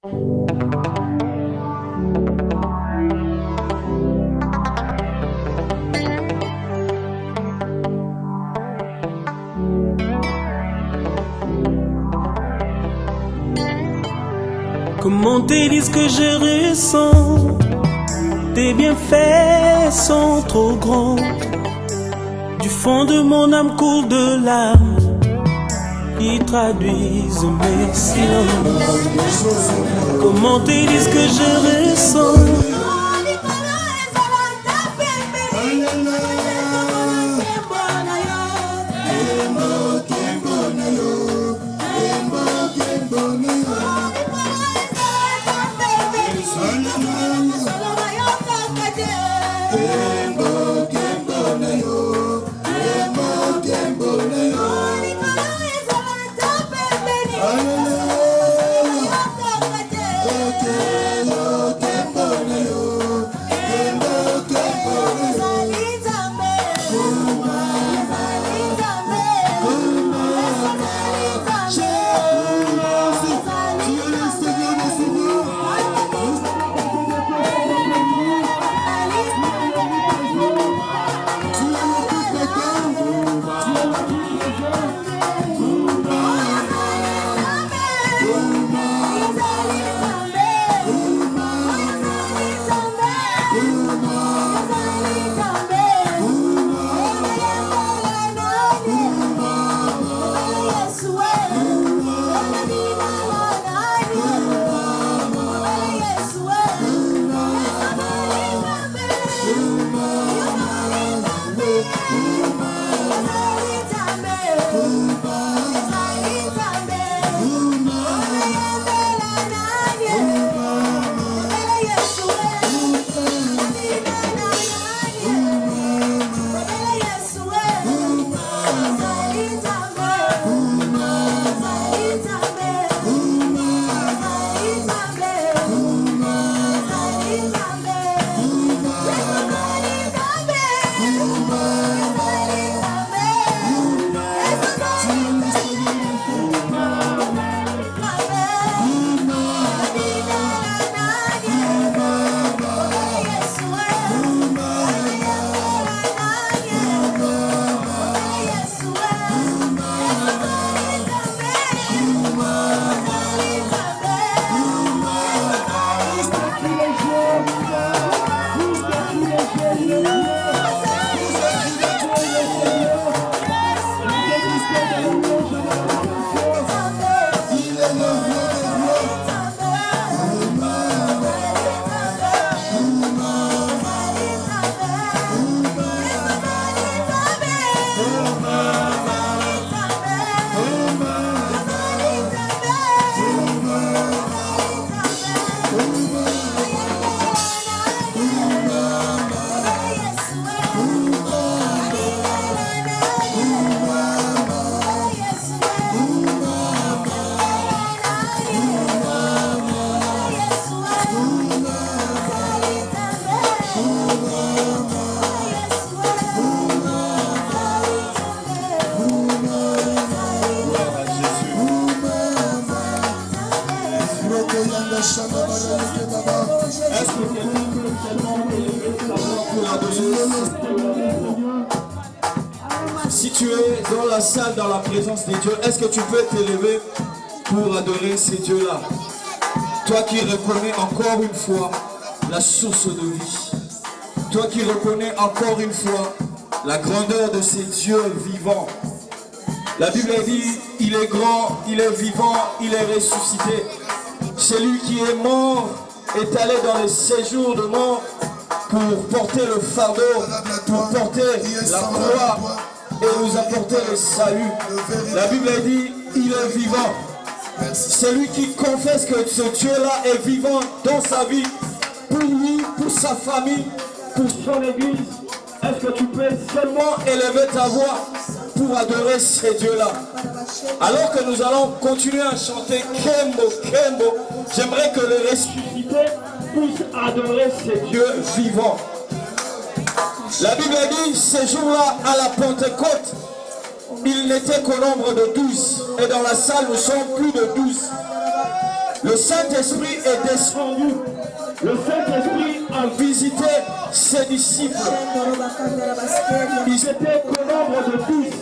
Comment te dire ce que je ressens? Tes bienfaits sont trop grands. Du fond de mon âme coule de larmes qui traduisent mes silences. Comment te dire ce que je ressens? Si tu es dans la salle, dans la présence des dieux, est-ce que tu peux t'élever pour adorer ces dieux-là? Toi qui reconnais encore une fois la source de vie. Toi qui reconnais encore une fois la grandeur de ces dieux vivants. La Bible dit, il est grand, il est vivant, il est ressuscité. Celui qui est mort est allé dans les séjours de mort pour porter le fardeau, pour porter la croix et nous apporter le salut. La Bible dit, il est vivant. Celui qui confesse que ce Dieu-là est vivant dans sa vie, pour lui, pour sa famille, pour son église, est-ce que tu peux seulement élever ta voix pour adorer ces dieux-là? Alors que nous allons continuer à chanter Kembo, Kembo, j'aimerais que les ressuscités puissent adorer ces dieux vivants. La Bible dit, ces jours-là, à la Pentecôte, il n'était qu'au nombre de 12. Et dans la salle, nous sommes plus de 12. Le Saint-Esprit est descendu. Le Saint-Esprit a visité ses disciples. Ils étaient qu'au nombre de 12.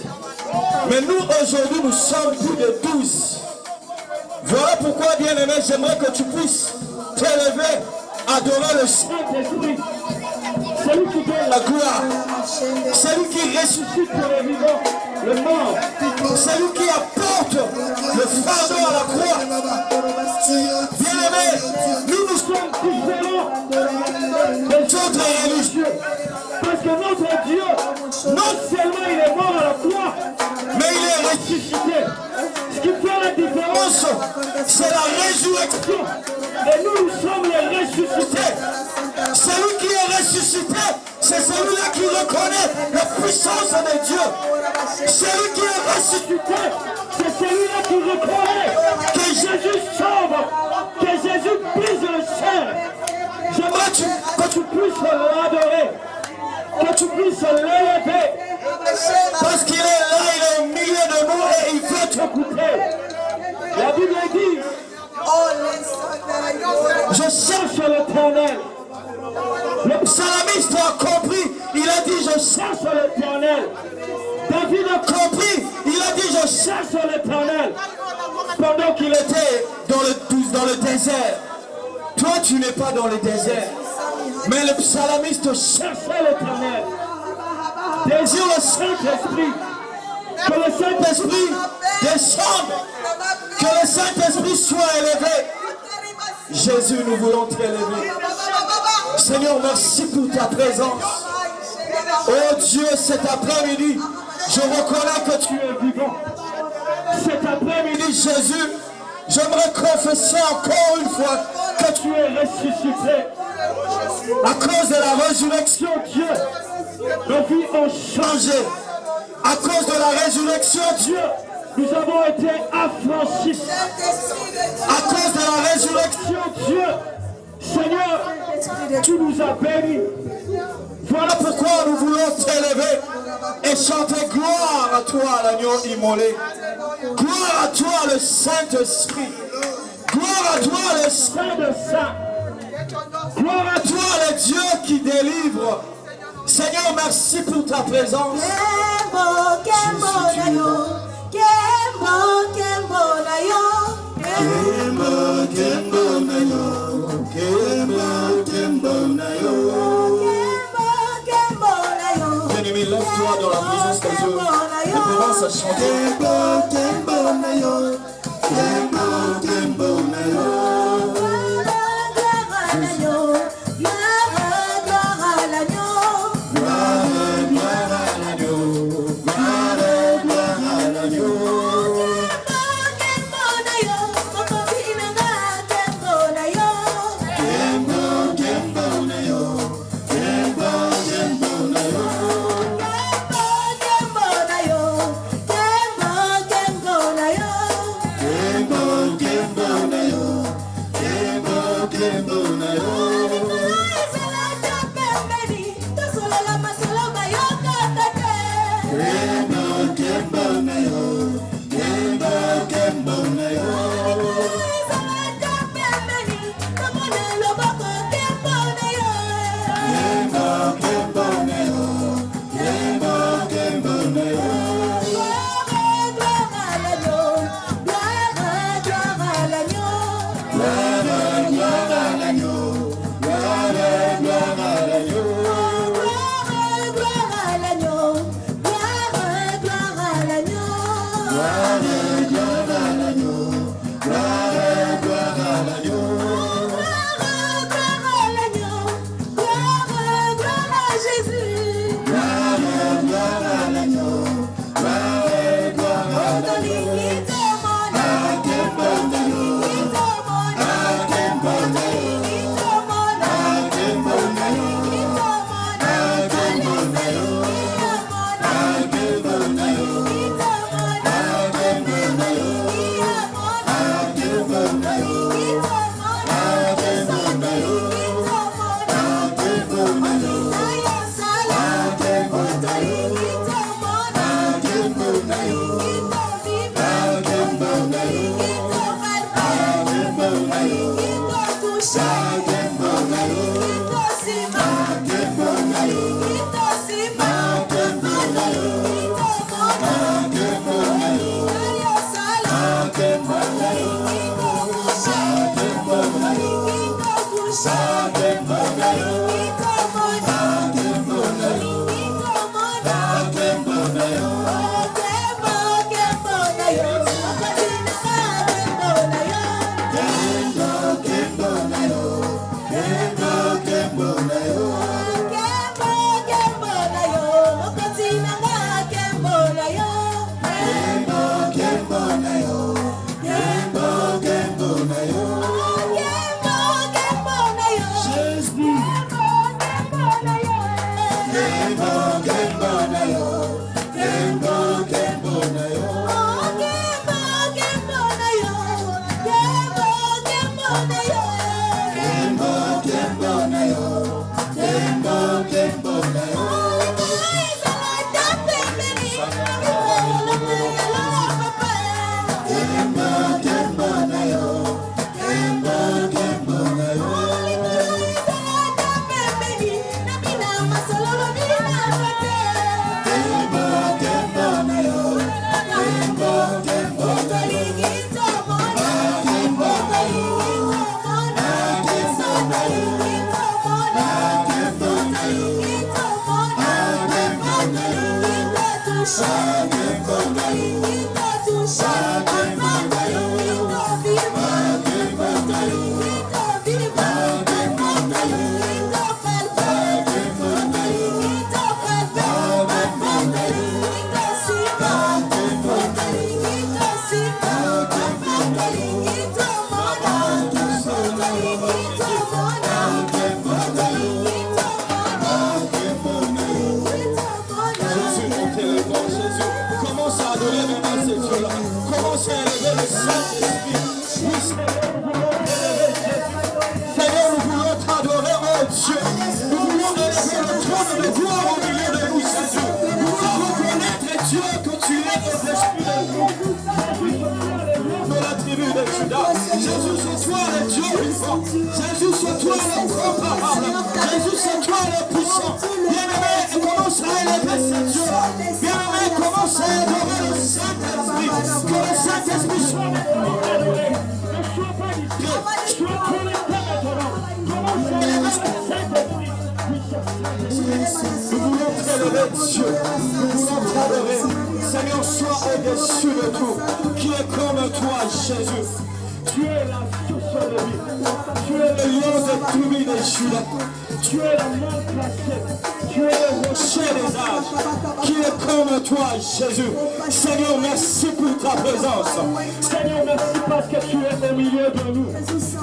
Mais nous, aujourd'hui, nous sommes plus de 12. Voilà pourquoi, bien-aimé, j'aimerais que tu puisses t'élever, adorer le Saint-Esprit. Celui qui donne la gloire. Celui qui ressuscite pour les vivants, le mort. Celui qui apporte le fardeau à la croix. Bien-aimé, nous sommes différents des autres religieux. Parce que notre Dieu, non seulement il est mort à la croix, mais il est ressuscité. Ce qui fait la différence, c'est la résurrection. Et nous sommes les ressuscités. Celui qui est ressuscité, c'est celui-là qui reconnaît la puissance de Dieu. Celui qui est ressuscité, c'est celui-là qui reconnaît que Jésus sauve, que Jésus brise le ciel. J'aimerais que tu puisses l'adorer, que tu puisses l'élever. Parce qu'il est là, il est au milieu de nous et il veut t'écouter. La Bible dit, je cherche l'Éternel. Le psalmiste a compris, il a dit je cherche l'Éternel. David a compris, il a dit je cherche l'Éternel. Pendant qu'il était dans le désert. Toi tu n'es pas dans le désert. Mais le psalmiste cherchait l'Éternel. Désire le Saint-Esprit. Que le Saint-Esprit descende. Que le Saint-Esprit soit élevé. Jésus, nous voulons t'élever. Seigneur, merci pour ta présence. Oh Dieu, cet après-midi, je reconnais que tu es vivant. Cet après-midi, Jésus, j'aimerais confesser encore une fois que tu es ressuscité. À cause de la résurrection, Dieu, nos vies ont changé. À cause de la résurrection, Dieu, nous avons été affranchis. À cause de la résurrection, Dieu, Seigneur, tu nous as bénis. Voilà pourquoi nous voulons t'élever et chanter gloire à toi, l'agneau immolé. Gloire à toi, le Saint-Esprit. Gloire à toi, le Saint de Saints. Gloire à toi, le Dieu qui délivre. Seigneur, merci pour ta présence. Bien-aimé, lève-toi dans la présence de Dieu et commence à chanter. Jésus, c'est toi le comparable. Jésus, c'est toi le puissant. Bien-aimé, commence à élever ce Dieu. Bien-aimé, commence à adorer le Saint-Esprit. Que le Saint-Esprit soit adoré. Ne sois pas ici. Sois connecté maintenant. Commence à élever le Saint-Esprit. Nous voulons t'élever, Dieu. Nous voulons t'adorer. Seigneur, sois au-dessus de tout. Qui est comme toi, Jésus. Tu es la source de vie. Tu es le lion de tribu de Juda. Tu es la main placée. Tu es le rocher des âges. Qui est comme toi, Jésus. Seigneur, merci pour ta présence. Seigneur, merci parce que tu es au milieu de nous.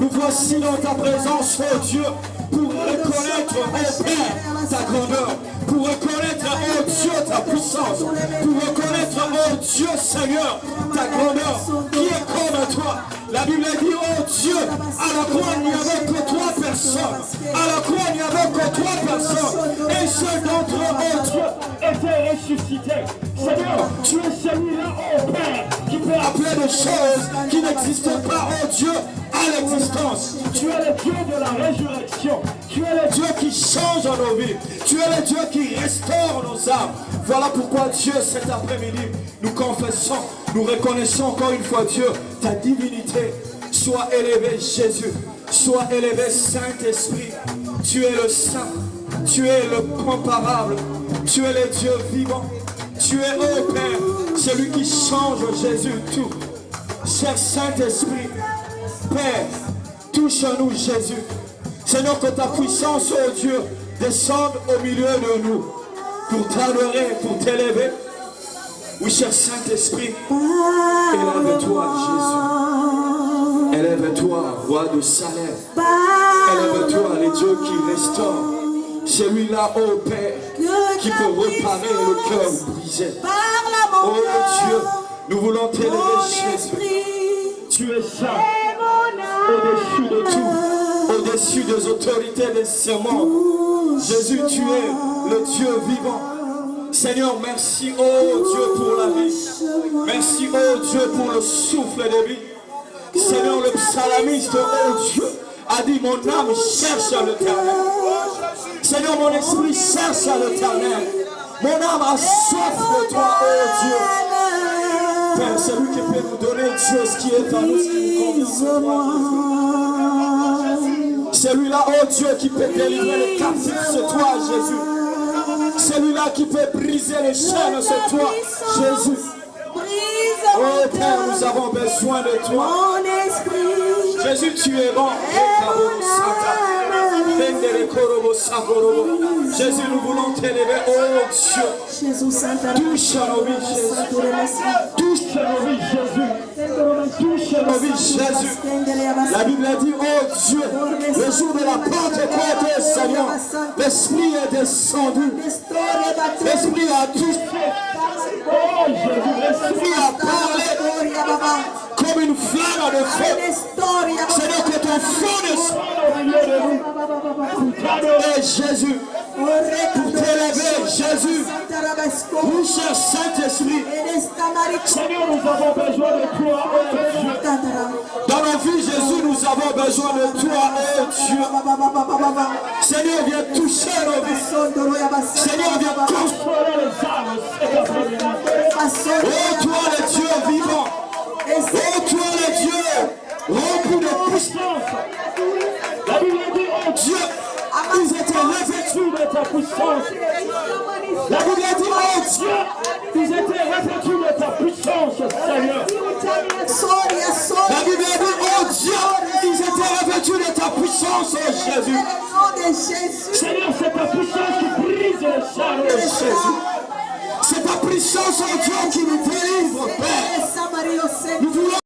Nous voici dans ta présence, oh Dieu, pour reconnaître, oh Père, ta grandeur. Pour reconnaître, oh Dieu, ta puissance. Pour reconnaître, oh Dieu, Seigneur, ta grandeur. Qui est comme toi. La Bible dit, oh Dieu, à la croix il n'y avait que 3 personnes. À la croix il n'y avait que 3 personnes. Et seul d'entre eux, oh Dieu, était ressuscité. Seigneur, tu es celui-là, oh Père, qui peut appeler des choses qui n'existent pas, oh Dieu, à l'existence. Tu es le Dieu de la résurrection. Tu es le Dieu qui change nos vies. Tu es le Dieu qui restaure nos âmes. Voilà pourquoi Dieu, cet après-midi, nous confessons, nous reconnaissons encore une fois Dieu, ta divinité. Sois élevé Jésus, sois élevé Saint-Esprit. Tu es le Saint, tu es le comparable, tu es le Dieu vivant. Tu es, ô Père, celui qui change Jésus tout. Cher Saint-Esprit, Père, touche-nous Jésus. Seigneur, que ta puissance, ô Dieu, descende au milieu de nous pour t'adorer, pour t'élever. Oui, cher Saint-Esprit, élève-toi Jésus. Élève-toi, roi de Salem. Élève-toi, les dieux qui restaurent. Celui-là, ô Père, qui peut réparer le cœur brisé. Oh Dieu, nous voulons t'élever Jésus. Tu es saint, au-dessus de tout, au-dessus des autorités des serments. Jésus, tu es le Dieu vivant. Seigneur, merci, oh Dieu, pour la vie. Merci, oh Dieu, pour le souffle de vie. Seigneur, le psalamiste, oh Dieu, a a dit, mon âme cherche l'Éternel. Seigneur, mon esprit cherche l'Éternel. Mon âme a soif de toi, oh Dieu. Père, c'est lui qui peut nous donner Dieu ce qui est en nous, ce qui nous convient. Celui-là, oh Dieu, qui peut délivrer les captifs, c'est toi, Jésus. Celui-là qui peut briser les chaînes, c'est toi, Jésus. Oh Père, nous avons besoin de toi. Jésus, tu es bon. Jésus, nous voulons t'élever, oh Dieu. Touche nos vies, Jésus. Touche nos vies, Jésus. Touche nos vies, Jésus. La Bible a dit, oh Dieu, le jour de la Pentecôte, Seigneur, l'Esprit est descendu. L'Esprit a touché. Oh Jésus, l'Esprit a parlé comme une flamme de feu. Seigneur, que ton feu descende au milieu de nous. Pour t'adorer, Jésus. Pour t'élever, Jésus. Nous cher Saint-Esprit. Seigneur, nous avons besoin de toi, oh Dieu. Dans nos vies, Jésus, nous avons besoin de toi, oh Dieu. Seigneur, viens toucher nos vies. Seigneur, viens consoler les âmes. Oh, toi, le Dieu vivant. Oh, toi, le Dieu rempli de puissance. La Bible dit, oh Dieu, ils étaient revêtus de ta puissance. La Bible dit, oh Dieu, ils étaient revêtus de ta puissance, Seigneur. La Bible dit, oh Dieu, ils étaient revêtus de ta puissance, oh Jésus. Seigneur, c'est ta puissance qui brise les chaînes, oh Jésus. C'est ta puissance, oh Dieu, qui nous délivre, Père. Nous voulons.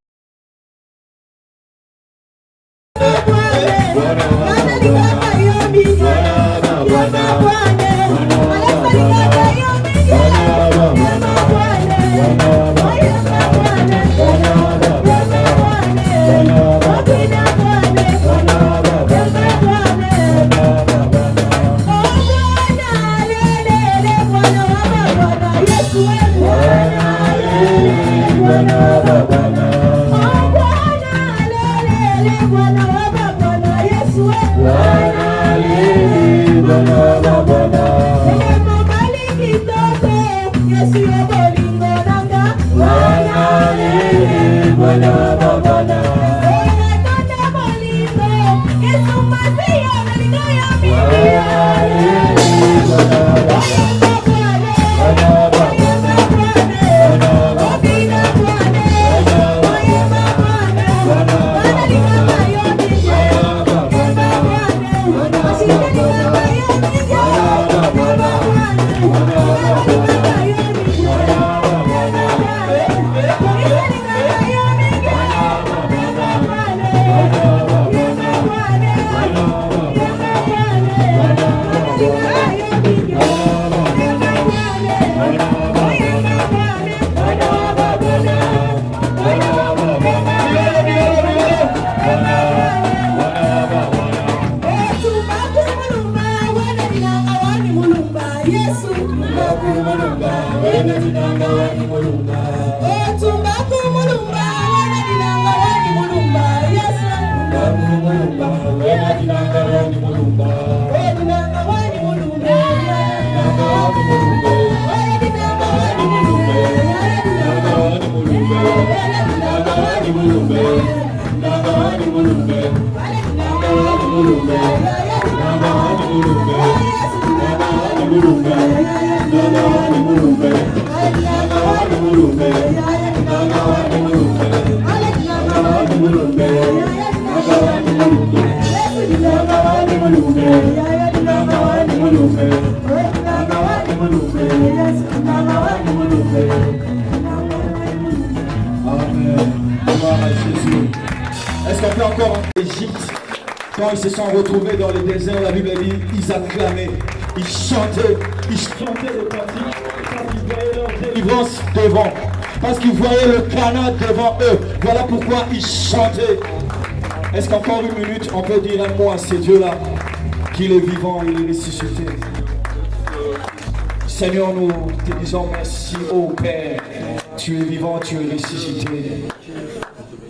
Est-ce qu'on peut encore en Égypte, quand ils se sont retrouvés dans le désert, la Bible dit, ils acclamaient, ils chantaient des cantiques, parce qu'ils voyaient leur délivrance devant, parce qu'ils voyaient le Canaan devant eux. Voilà pourquoi ils chantaient. Est-ce qu'encore une minute, on peut dire un mot à ces dieux-là, qu'il est vivant, il est ressuscité. Seigneur, nous te disons merci, ô Père, tu es vivant, tu es ressuscité.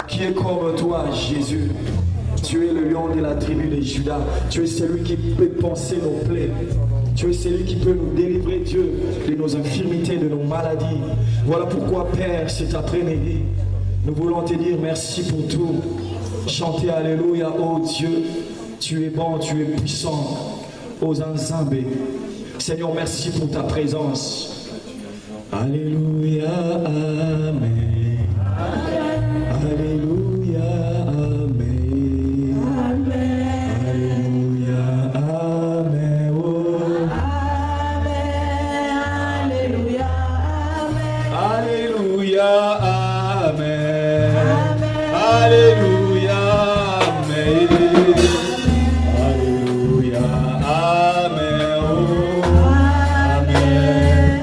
Qui est comme toi, Jésus? Tu es le lion de la tribu de Judas. Tu es celui qui peut penser nos plaies. Tu es celui qui peut nous délivrer, Dieu, de nos infirmités, de nos maladies. Voilà pourquoi, Père, cet après-midi, nous voulons te dire merci pour tout. Chanter Alléluia, oh Dieu, tu es bon, tu es puissant. Ô Nzambe, Seigneur, merci pour ta présence. Alléluia, Amen. Alléluia, Amen. Alléluia, Amen. Oh. Alléluia, Amen. Alléluia, Amen. Alléluia, Amen. Oh. Amen.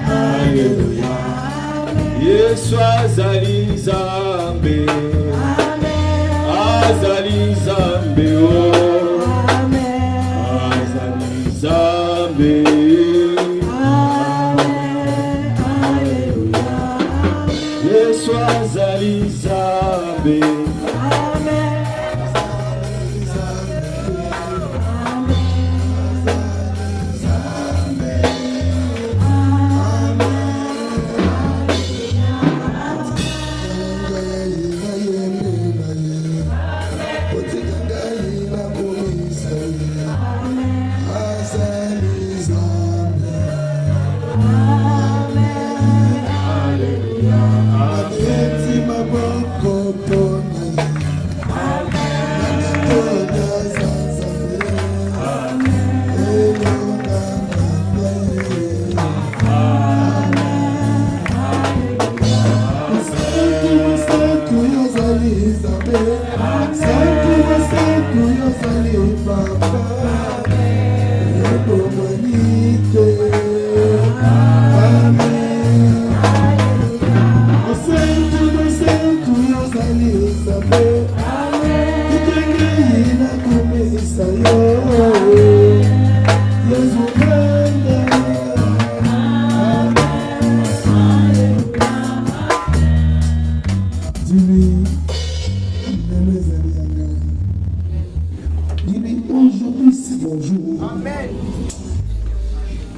Alléluia. Yeshua Zali Zambe. Azali Zambe. Oh. Azali Zambe. Yeshua Zali Zambe.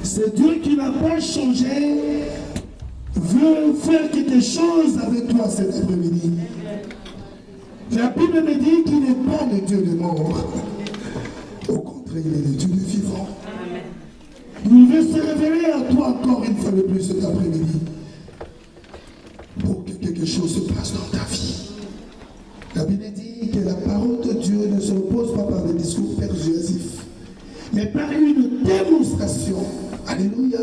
C'est Dieu qui n'a pas changé, veut faire quelque chose avec toi cet après-midi. La Bible me dit qu'il n'est pas le Dieu des morts. Au contraire, il est le Dieu des vivants. Il veut se révéler à toi encore une fois de plus cet après-midi. Pour que quelque chose se passe dans ta vie. La Bible dit que la parole de Dieu ne se repose pas par des discours persuasifs, mais par une démonstration. Alléluia.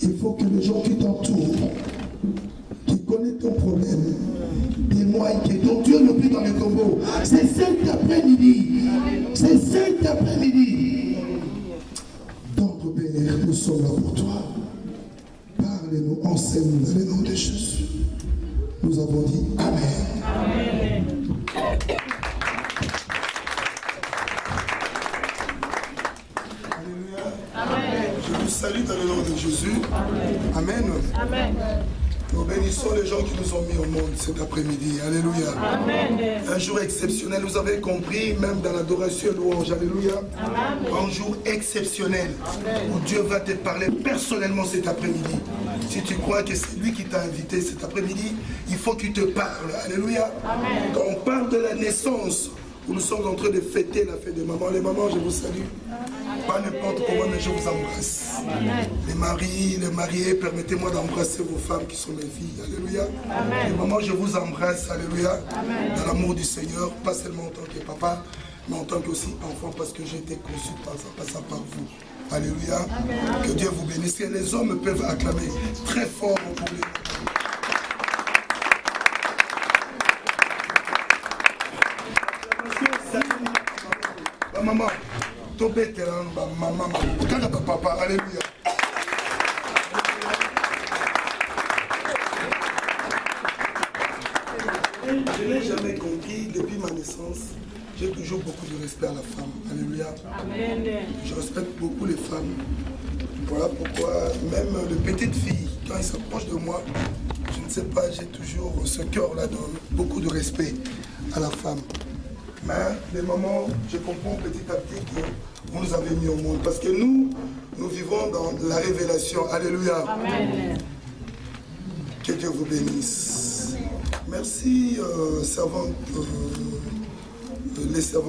Il faut que les gens qui t'entourent, qui connaissent ton problème, témoignent que ton Dieu n'est plus dans le tombeau. C'est cet après-midi. C'est cet après-midi. Dans ton Père, nous sommes là pour toi. Parle-nous, enseigne-nous dans le nom de Jésus. Nous avons dit Amen. Amen. Je vous salue dans le nom de Jésus. Amen. Amen. Nous bénissons les gens qui nous ont mis au monde cet après-midi. Alléluia. Amen. Un jour exceptionnel. Vous avez compris, même dans l'adoration et louange. Alléluia. Amen. Un jour exceptionnel. Amen. Où Dieu va te parler personnellement cet après-midi. Si tu crois que c'est lui qui t'a invité cet après-midi, il faut qu'il te parle. Alléluia. Amen. Quand on parle de la naissance, où nous sommes en train de fêter la fête des mamans. Les mamans, je vous salue. Pas n'importe comment, mais je vous embrasse. Amen. Les maris, les mariés, permettez-moi d'embrasser vos femmes qui sont mes filles. Alléluia. Amen. Les mamans, je vous embrasse. Alléluia. Amen. Dans l'amour du Seigneur, pas seulement en tant que papa, mais en tant qu'aussi enfant, parce que j'ai été conçu passant par vous. Alléluia. Amen. Que Dieu vous bénisse. Et les hommes peuvent acclamer très fort pour les... Maman, ton vétéran, maman, quand papa, alléluia. Je n'ai jamais compris, depuis ma naissance, j'ai toujours beaucoup de respect à la femme. Alléluia. Amen. Je respecte beaucoup les femmes. Voilà pourquoi, même les petites filles, quand elles s'approchent de moi, je ne sais pas, j'ai toujours ce cœur-là de beaucoup de respect à la femme. Mais les mamans, je comprends petit à petit que vous nous avez mis au monde. Parce que nous vivons dans la révélation. Alléluia. Amen. Que Dieu vous bénisse. Merci, les servants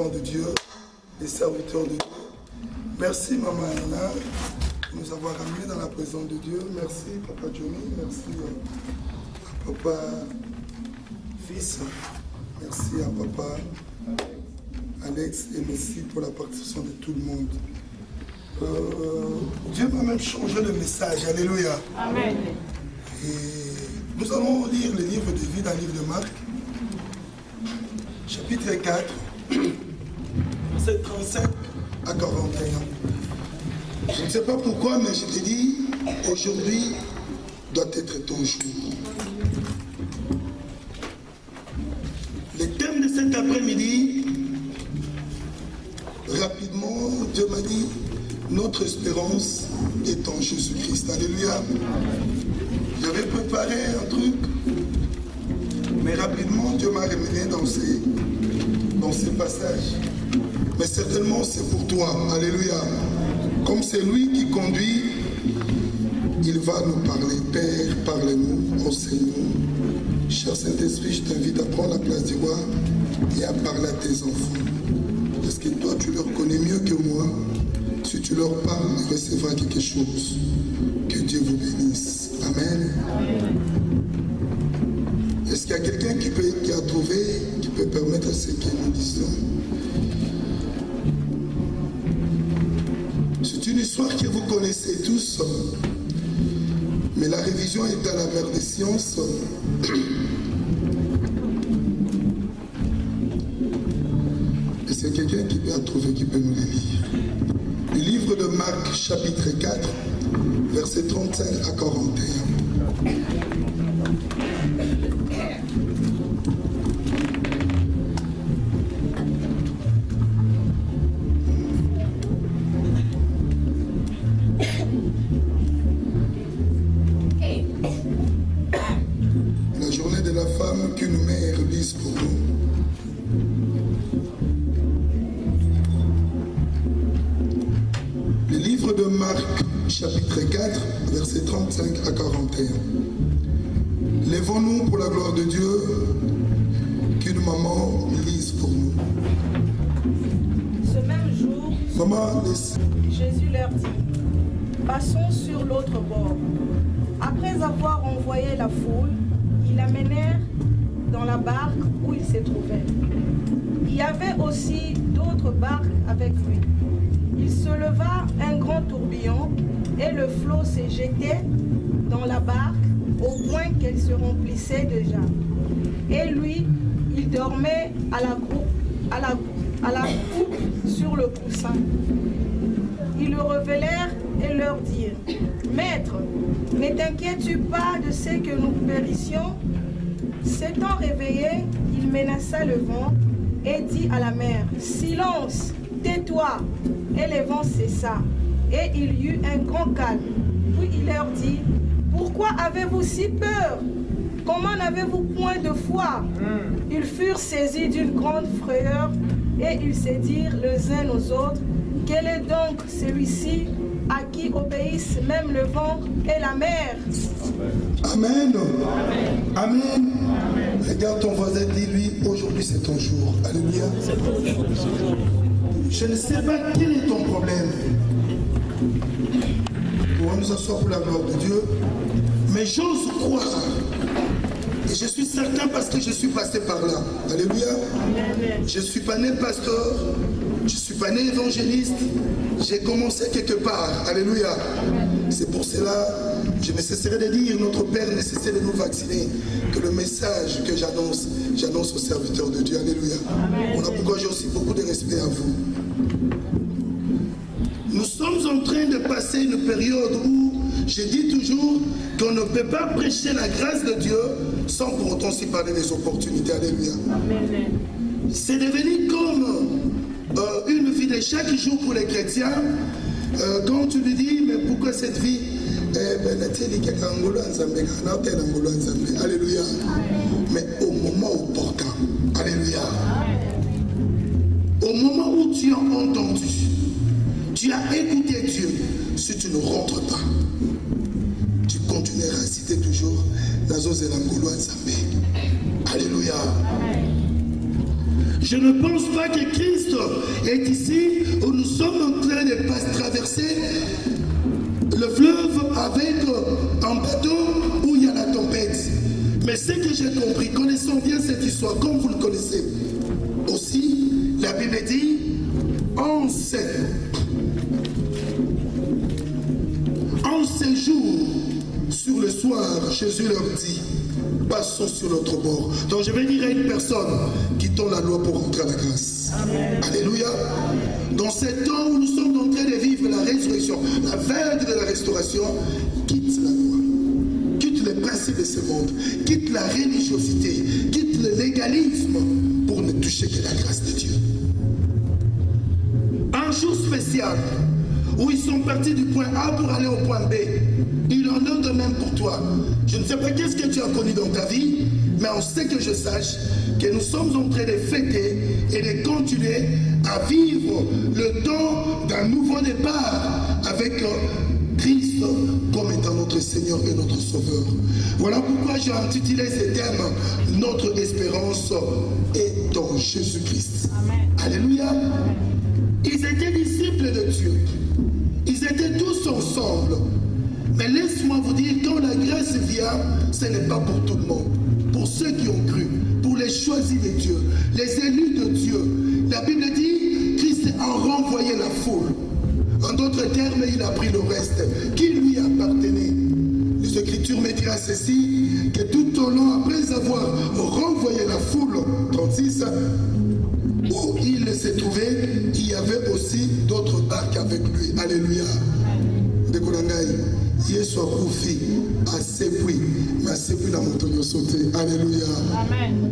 de Dieu, les serviteurs de Dieu. Merci, Maman Anna, de nous avoir amenés dans la présence de Dieu. Merci, Papa Johnny. Merci à Papa Fils. Merci à Papa Alex. Et merci pour la participation de tout le monde. Dieu m'a même changé le message. Alléluia. Amen. Et nous allons lire le livre de vie dans le livre de Marc, chapitre 4, verset 37 à 41. Je ne sais pas pourquoi, mais je te dis, aujourd'hui doit être ton jour. Le thème de cet après-midi, rapidement, Dieu m'a dit, notre espérance est en Jésus-Christ. Alléluia. J'avais préparé un truc, mais rapidement, Dieu m'a ramené dans ces passages. Mais certainement, c'est pour toi. Alléluia. Comme c'est lui qui conduit, il va nous parler. Père, parle-nous, enseigne-nous. Cher Saint-Esprit, je t'invite à prendre la place du roi et à parler à tes enfants. Parce que toi, tu leur connais mieux que moi. Si tu leur parles, tu recevras quelque chose. Que Dieu vous bénisse. Amen. Est-ce qu'il y a quelqu'un qui a trouvé, qui peut permettre à ce que nous disions? C'est une histoire que vous connaissez tous, mais la révision est à la mère des sciences. Et c'est quelqu'un qui peut trouver, qui peut nous les lire. Le livre de Marc, chapitre 4, versets 35 à 41. La journée de la femme qu'une mère lise pour nous. Le livre de Marc, chapitre 4, versets 35 à 41. Lèvons-nous pour la gloire de Dieu, qu'une maman lise pour nous. Ce même jour, Maman, laisse. Jésus leur dit, passons sur l'autre bord. Après avoir envoyé la foule, ils l'amenèrent dans la barque où il se trouvait. Il y avait aussi d'autres barques avec lui. Il se leva un grand tourbillon et le flot s'est jeté dans la barque au point qu'elle se remplissait déjà. Et lui, il dormait à la poupe sur le coussin. Ils le révélèrent et leur dirent, « Maître, ne t'inquiètes-tu pas de ce que nous périssions ?» S'étant réveillé, il menaça le vent et dit à la mer, « Silence, tais-toi !» Et le vent cessa, et il y eut un grand calme. Puis il leur dit, « Pourquoi avez-vous si peur? Comment n'avez-vous point de foi ?» Ils furent saisis d'une grande frayeur, et ils se dirent les uns aux autres, « Quel est donc celui-ci à qui obéissent même le vent et la mer ?» Amen. Amen. Amen. Regarde ton voisin, dis-lui, aujourd'hui c'est ton jour. Alléluia. Je ne sais pas quel est ton problème. On va nous asseoir pour la gloire de Dieu. Mais j'ose croire. Et je suis certain parce que je suis passé par là. Alléluia. Je ne suis pas né pasteur. Je ne suis pas né évangéliste. J'ai commencé quelque part. Alléluia. C'est pour cela, je ne cesserai de dire, notre Père nécessaire de nous vacciner, que le message que j'annonce aux serviteurs de Dieu. Alléluia. Voilà pourquoi j'ai aussi beaucoup de respect à vous. Nous sommes en train de passer une période où je dis toujours qu'on ne peut pas prêcher la grâce de Dieu sans pour autant s'y parler des opportunités. Alléluia. C'est devenu comme une vie de chaque jour pour les chrétiens. Quand tu lui dis, mais pourquoi cette vie? Alléluia. Mais au moment opportun. Alléluia. moment où tu as entendu, tu as écouté Dieu, si tu ne rentres pas, tu continueras à citer toujours Nazo Zelangolo Nzambe. Alléluia. Je ne pense pas que Christ est ici où nous sommes en train de traverser le fleuve avec un bateau où il y a la tempête. Mais ce que j'ai compris, connaissons bien cette histoire, comme vous le connaissez. Aussi, la Bible dit, en ces jours, sur le soir, Jésus leur dit, passons sur l'autre bord. Donc je vais dire à une personne, quittons la loi pour rentrer à la grâce. Amen. Alléluia. Dans ce temps où nous sommes en train de vivre la résurrection, la vague de la restauration, quitte la loi, quitte les principes de ce monde, quitte la religiosité, quitte le légalisme pour ne toucher que la grâce de Dieu. Un jour spécial où ils sont partis du point A pour aller au point B. Il en est de même pour toi. Je ne sais pas qu'est-ce que tu as connu dans ta vie, mais on sait que je sache que nous sommes en train de fêter et de continuer à vivre le temps d'un nouveau départ avec Christ comme étant notre Seigneur et notre Sauveur. Voilà pourquoi j'ai intitulé ce thème « Notre espérance est dans Jésus-Christ ». Alléluia. Ils étaient disciples de Dieu. Ils étaient tous ensemble. Mais laisse-moi vous dire, quand la grâce vient, ce n'est pas pour tout le monde. Pour ceux qui ont cru, pour les choisis de Dieu, les élus de Dieu. La Bible dit, Christ a renvoyé la foule. En d'autres termes, il a pris le reste qui lui appartenait. Les Écritures me diront ceci, que tout au long, après avoir renvoyé la foule, 36, où il s'est trouvé, il y avait aussi d'autres barques avec lui. Alléluia. Yesu akufi asepui masepui na moto nyonso te. Alléluia. Amen.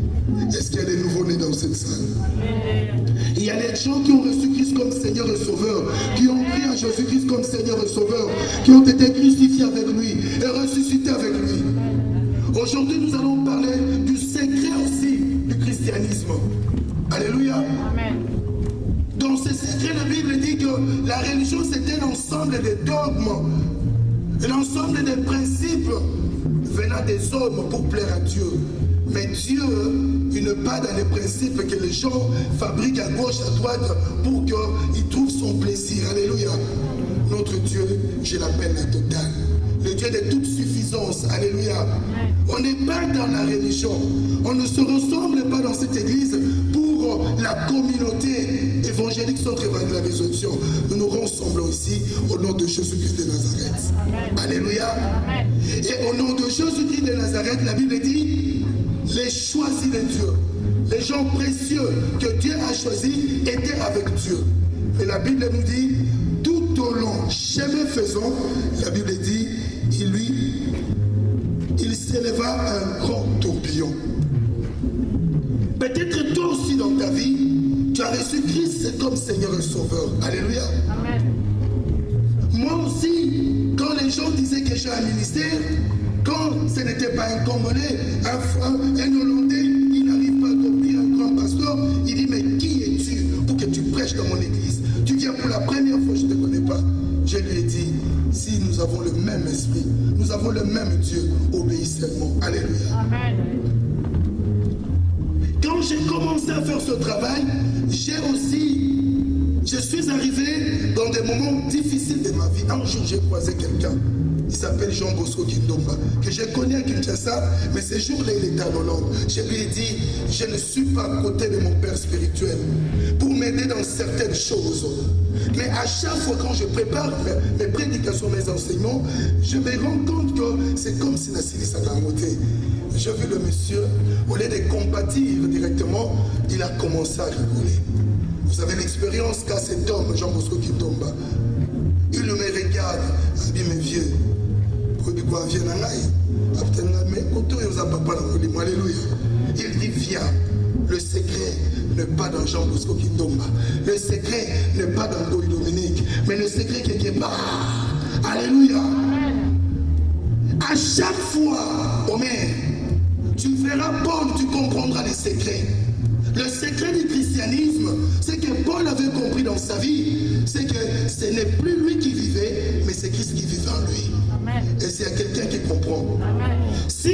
Est-ce qu'il y a des nouveaux-nés dans cette salle? Amen. Il y a des gens qui ont reçu Christ comme Seigneur et Sauveur, qui ont pris à Jésus-Christ comme Seigneur et Sauveur, qui ont été crucifiés avec lui et ressuscités avec lui. Aujourd'hui, nous allons parler du secret aussi du christianisme. Alléluia. Amen. Dans ce secret, la Bible dit que la religion, c'était l'ensemble des dogmes, l'ensemble des principes venant des hommes pour plaire à Dieu. Mais Dieu, il ne pas dans les principes que les gens fabriquent à gauche, à droite pour qu'il trouve son plaisir. Alléluia. Notre Dieu, je l'appelle la totale. Le Dieu de toute suffisance. Alléluia. On n'est pas dans la religion. On ne se ressemble pas dans cette église pour la communauté évangélique Centre Évangélisation. Nous nous rassemblons ici au nom de Jésus-Christ de Nazareth. Amen. Alléluia. Amen. Et au nom de Jésus-Christ de Nazareth, la Bible dit, les choisis de Dieu, les gens précieux que Dieu a choisis étaient avec Dieu. Et la Bible nous dit, tout au long, chemin faisant, la Bible dit, il s'éleva un grand tourbillon. Peut-être toi aussi dans ta vie, tu as reçu Christ comme Seigneur et Sauveur. Alléluia. Amen. Moi aussi, quand les gens disaient que j'ai un ministère, quand ce n'était pas un Congolais, un Hollandais, il n'arrive pas à accomplir un grand pasteur, il dit, mais qui es-tu pour que tu prêches dans mon église? Tu viens pour la première fois, je ne te connais pas. Je lui ai dit, si nous avons le même esprit, nous avons le même Dieu, obéissez-moi. Alléluia. Amen. Quand j'ai commencé à faire ce travail, je suis arrivé dans des moments difficiles de ma vie. Un jour, j'ai croisé quelqu'un. Il s'appelle Jean Bosco Kindomba, que je connais à Kinshasa, mais ce jour-là, il était en Hollande. Je lui ai dit, je ne suis pas à côté de mon père spirituel pour m'aider dans certaines choses. Mais à chaque fois quand je prépare mes prédications, mes enseignements, je me rends compte que c'est comme si Nassili Sangamoté. Je vu le monsieur, au lieu de compatir directement, il a commencé à rigoler. Vous avez l'expérience qu'a cet homme, Jean Bosco Kindomba. Il me regarde, il dit, mes vieux, il dit, viens, le secret n'est pas dans Jean Bosco Kindomba, le secret n'est pas dans Goï Dominique, mais le secret quelque part. Alléluia. À chaque fois, Omer, tu verras Paul, tu comprendras les secrets. Le secret du christianisme, c'est que Paul avait compris dans sa vie, c'est que ce n'est plus lui qui vivait, mais c'est Christ qui vivait en lui. Amen. Et s'il y a quelqu'un qui comprend, amen. Si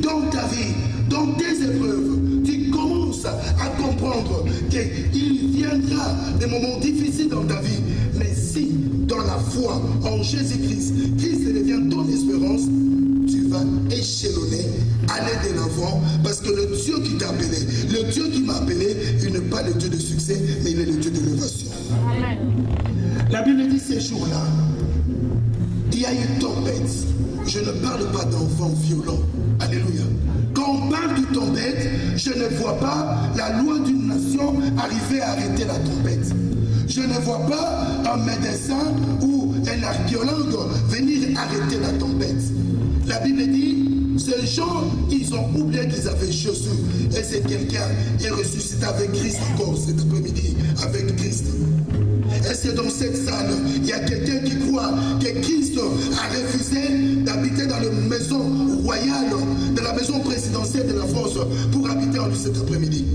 dans ta vie, dans tes épreuves, tu commences à comprendre qu'il viendra des moments difficiles dans ta vie, mais si dans la foi en Jésus-Christ, Christ devient ton espérance, tu vas échelonner, aller de l'avant, parce que le Dieu qui t'a appelé, le Dieu qui m'a appelé, il n'est pas le Dieu de succès, mais il est le Dieu de l'élévation. La Bible dit ces jours-là, il y a une tempête. Je ne parle pas d'enfants violents. Alléluia. Quand on parle de tempête, je ne vois pas la loi d'une nation arriver à arrêter la tempête. Je ne vois pas un médecin ou un archéologue venir arrêter la tempête. La Bible dit, ces gens, ils ont oublié qu'ils avaient Jésus. Et c'est quelqu'un qui est ressuscité avec Christ encore cet après-midi, avec Christ. Est-ce que dans cette salle, il y a quelqu'un qui croit que Christ a refusé d'habiter dans la maison royale, dans la maison présidentielle de la France, pour habiter en lui cet après-midi?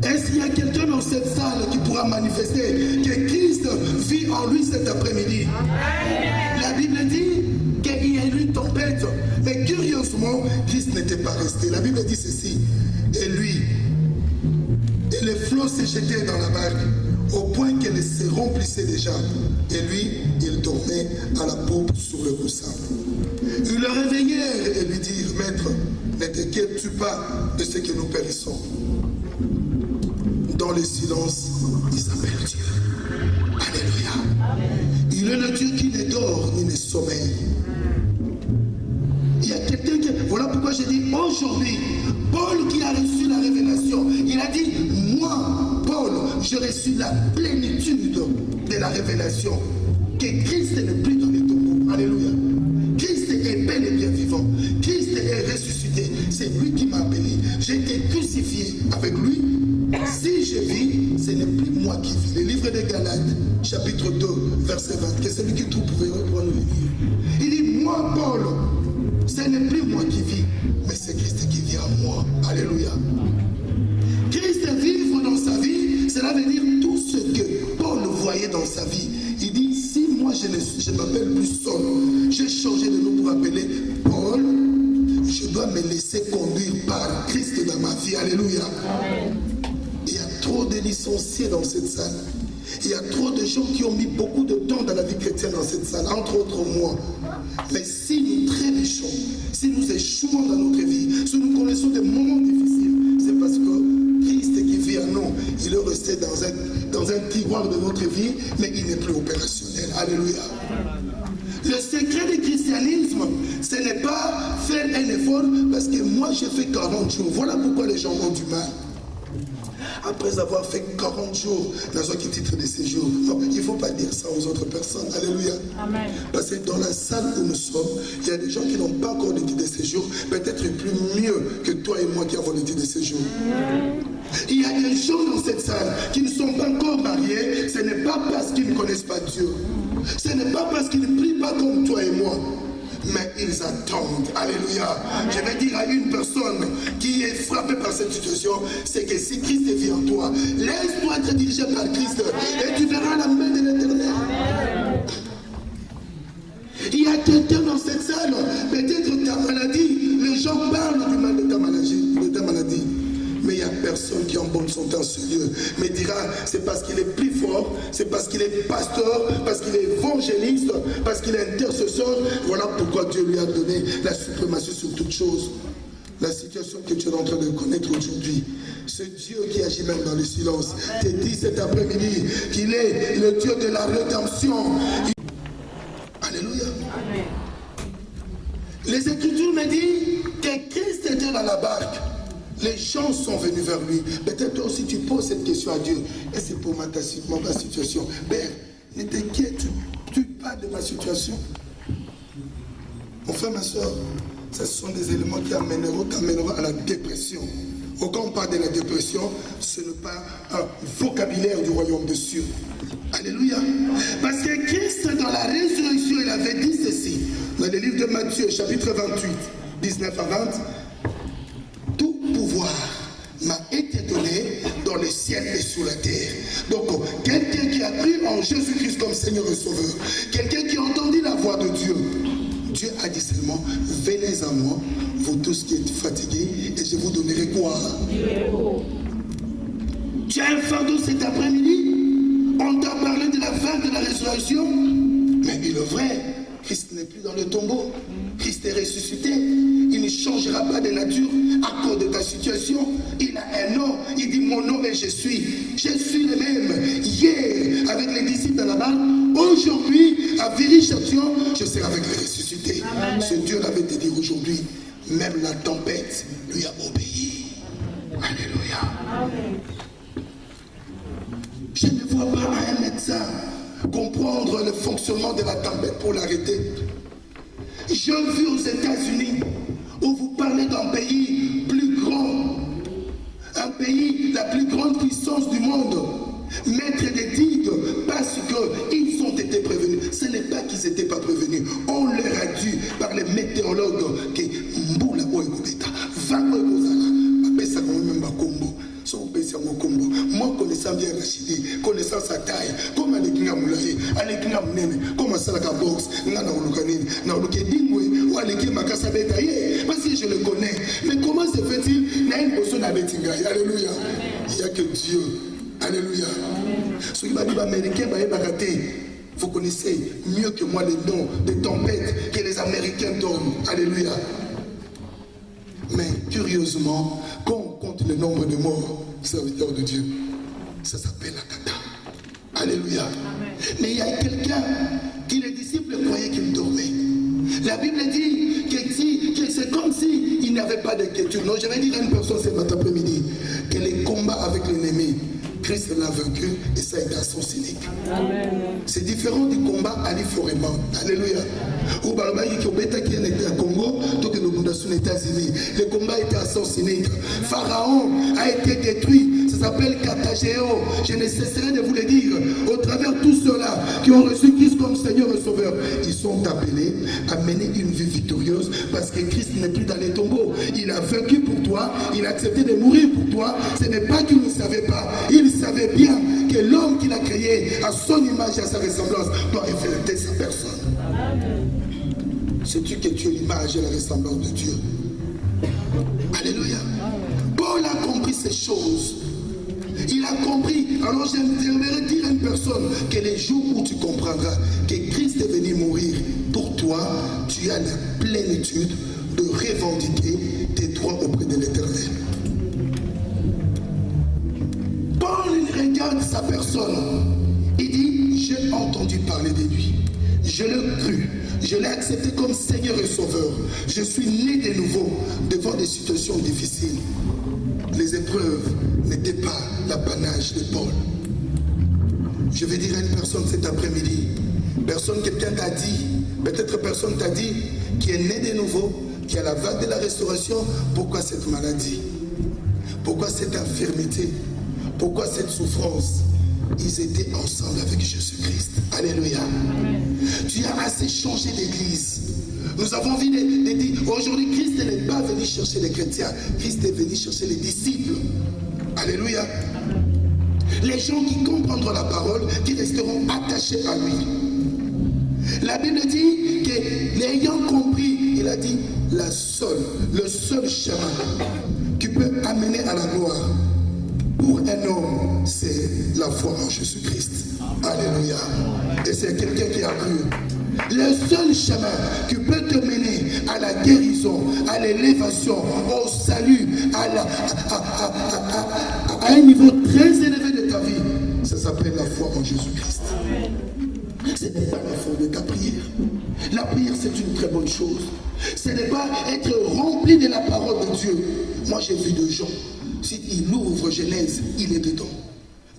Est-ce qu'il y a quelqu'un dans cette salle qui pourra manifester que Christ vit en lui cet après-midi? La Bible dit qu'il y a eu une tempête, mais curieusement, Christ n'était pas resté. La Bible dit ceci, et les flots se jetaient dans la barque, au point qu'elle se remplissait déjà. Et lui, il dormait à la poupe sur le coussin. Ils le réveillèrent et lui dirent, Maître, ne t'inquiètes-tu pas de ce que nous périssons? Dans le silence, il s'appelle Dieu. Alléluia. Il est le Dieu qui ne dort ni ne sommeille. Il y a quelqu'un qui... Voilà pourquoi j'ai dit aujourd'hui, Paul qui a reçu la révélation, il a dit, moi, Paul, j'ai reçu la plénitude de la révélation, que Christ n'est plus dans les tombeaux. Alléluia. Christ est bel et bien vivant. Christ est ressuscité. C'est lui qui m'a appelé. J'ai été crucifié avec lui. Si je vis, ce n'est plus moi qui vis. Le livre de Galates, chapitre 2, verset 20. Que celui qui tout pouvait reprendre le livre. Il dit, moi, Paul, ce n'est plus moi qui vis, mais c'est Christ qui vit en moi. Alléluia. Christ vivre dans sa vie, cela veut dire tout ce que Paul voyait dans sa vie. Il dit, si moi je m'appelle plus Saul, j'ai changé de nom pour appeler Paul, je dois me laisser conduire par Christ dans ma vie. Alléluia. Amen. Il y a trop de licenciés dans cette salle. Il y a trop de gens qui ont mis beaucoup de temps dans la vie chrétienne dans cette salle, entre autres moi. Mais si nous trébuchons, si nous échouons dans notre vie, si nous connaissons des moments difficiles, c'est parce que Christ qui vit en nous, il est resté dans un tiroir de notre vie, mais il n'est plus opérationnel. Alléluia. Le secret du christianisme, ce n'est pas faire un effort parce que moi j'ai fait 40 jours. Voilà pourquoi les gens ont du mal. Après avoir fait 40 jours dans un titre de séjour. Non, il ne faut pas dire ça aux autres personnes. Alléluia. Amen. Parce que dans la salle où nous sommes, il y a des gens qui n'ont pas encore de titre de séjour, peut-être plus mieux que toi et moi qui avons le titre de séjour. Il y a des gens dans cette salle qui ne sont pas encore mariés. Ce n'est pas parce qu'ils ne connaissent pas Dieu. Ce n'est pas parce qu'ils ne prient pas comme toi et moi. Mais ils attendent. Alléluia. Amen. Je vais dire à une personne qui est frappée par cette situation, c'est que si Christ vit en toi, laisse-toi être dirigé par Christ et tu verras la main de l'Éternel. Il y a quelqu'un dans cette salle, peut-être ta maladie, les gens parlent du mal de ta maladie. Mais il n'y a personne qui en bonne santé en ce lieu. Mais dira, c'est parce qu'il est plus fort, c'est parce qu'il est pasteur, parce qu'il est évangéliste, parce qu'il est intercesseur. Voilà pourquoi Dieu lui a donné la suprématie sur toutes choses. La situation que tu es en train de connaître aujourd'hui, ce Dieu qui agit même dans le silence, te dit cet après-midi qu'il est le Dieu de la rédemption. Alléluia. Amen. Les Écritures me disent que Christ était dans la barque. Les gens sont venus vers lui. Peut-être toi aussi tu poses cette question à Dieu. Et c'est pour ma situation. Père, ne t'inquiètes-tu pas de ma situation? Mon frère, ma soeur, ce sont des éléments qui t'amèneront à la dépression. Quand on parle de la dépression, ce n'est pas un vocabulaire du royaume de cieux. Alléluia. Parce que Christ, dans la résurrection, il avait dit ceci. Dans le livre de Matthieu, chapitre 28, 19 à 20. Tout pouvoir sur la terre. Donc, quelqu'un qui a cru en Jésus-Christ comme Seigneur et Sauveur, quelqu'un qui a entendu la voix de Dieu, Dieu a dit seulement, venez à moi, vous tous qui êtes fatigués, et je vous donnerai quoi? Tu as un fardeau cet après-midi? On t'a parlé de la fin de la résurrection? Mais il est vrai, Christ n'est plus dans le tombeau. Christ est ressuscité. Il ne changera pas de nature à cause de ta situation. Il a un nom. Il dit mon nom et je suis. Je suis le même. Hier, avec les disciples là-bas, aujourd'hui, à Viry-Châtillon, je serai avec les ressuscités. Ce Dieu l'avait dit aujourd'hui. Même la tempête lui a obéi. Alléluia. Je ne vois pas un médecin comprendre le fonctionnement de la tempête pour l'arrêter. J'ai vu aux États-Unis où vous parlez d'un pays plus grand, un pays, la plus grande puissance du monde, mettre des digues parce qu'ils ont été prévenus. Ce n'est pas qu'ils n'étaient pas prévenus. On leur a dit par les météorologues que Mboula Oegobeta, moi connaissant bien Rachidi, connaissant sa taille, comme Alekinga Moulaye, Alekinga Mnene, comme Salaka Box, Nana Olukanine, Naoluke Dingwe, ou Alekinga Makasa Betaye, parce que je le connais. Mais comment se fait-il? N'a une personne à Betinga. Alléluia. Il n'y a que Dieu. Alléluia. Ce qui m'a dit américain, vous connaissez mieux que moi les noms des tempêtes que les Américains donnent. Alléluia. Mais curieusement, quand on compte le nombre de morts, serviteurs de Dieu, ça s'appelle la kata. Alléluia. Amen. Mais il y a quelqu'un qui les disciples croyaient qu'il dormait. La Bible dit que c'est comme s'il n'y avait pas d'inquiétude. Non, je vais dire à une personne cet après-midi que les combats avec l'ennemi, Christ l'a vaincu et ça a été à son cynique. C'est différent du combat à l'Iforéman. Alléluia. Au Balbaï qui était à Congo, donc nous sommes aux États-Unis. Le combat était à son cynique. Pharaon a été détruit. Ça s'appelle Katagéo. Je ne cesserai de vous le dire. Au travers de tous ceux-là qui ont reçu Christ comme Seigneur et Sauveur, ils sont appelés à mener une vie victorieuse parce que Christ n'est plus dans les tombeaux. Il a vaincu pour toi. Il a accepté de mourir pour toi. Ce n'est pas qu'il ne savait pas. Il savait bien que l'homme qu'il a créé à son image et à sa ressemblance doit refléter sa personne. Sais-tu que tu es l'image et la ressemblance de Dieu? Alléluia. Paul a compris ces choses. Il a compris. Alors j'aimerais dire à une personne que les jours où tu comprendras que Christ est venu mourir pour toi, tu as la plénitude de revendiquer tes droits auprès de l'Éternel. Paul regarde sa personne. Il dit, j'ai entendu parler de lui. Je l'ai cru. Je l'ai accepté comme Seigneur et Sauveur. Je suis né de nouveau devant des situations difficiles. Les épreuves n'étaient pas l'apanage de Paul. Je vais dire à une personne cet après-midi, quelqu'un t'a dit, peut-être personne t'a dit, qui est né de nouveau, qui a la vague de la restauration, pourquoi cette maladie? Pourquoi cette infirmité? Pourquoi cette souffrance? Ils étaient ensemble avec Jésus-Christ. Alléluia. Tu as assez changé d'église. Nous avons envie de dire, aujourd'hui, Christ n'est pas venu chercher les chrétiens. Christ est venu chercher les disciples. Alléluia. Les gens qui comprendront la parole, qui resteront attachés à lui. La Bible dit que l'ayant compris, il a dit, le seul chemin qui peut amener à la gloire pour un homme, c'est la foi en Jésus-Christ. Alléluia. Et c'est quelqu'un qui a cru. Le seul chemin qui peut te mener à la guérison, à l'élévation, au salut, à un niveau très élevé de ta vie, ça s'appelle la foi en Jésus-Christ. Ce n'est pas la foi de ta prière. La prière, c'est une très bonne chose. Ce n'est pas être rempli de la parole de Dieu. Moi, j'ai vu des gens. S'il ouvre Genèse, il est dedans.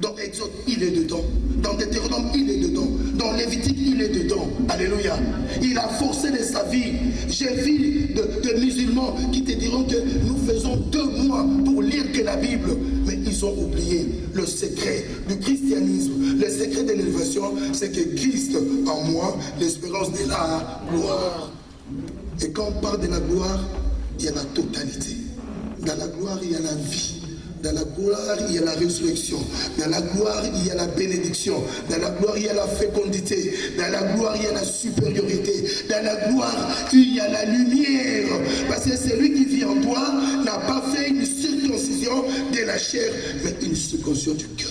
Dans Exode, il est dedans. Dans Deutéronome, il est dedans. Dans Lévitique, il est dedans. Alléluia. Il a forcé de sa vie. J'ai vu de musulmans qui te diront que nous faisons 2 mois pour lire que la Bible. Mais ils ont oublié le secret du christianisme. Le secret de l'élévation, c'est que Christ en moi, l'espérance de la gloire. Et quand on parle de la gloire, il y a la totalité. Dans la gloire, il y a la vie. Dans la gloire, il y a la résurrection. Dans la gloire, il y a la bénédiction. Dans la gloire, il y a la fécondité. Dans la gloire, il y a la supériorité. Dans la gloire, il y a la lumière. Parce que celui qui vit en toi n'a pas fait une circoncision de la chair, mais une circoncision du cœur.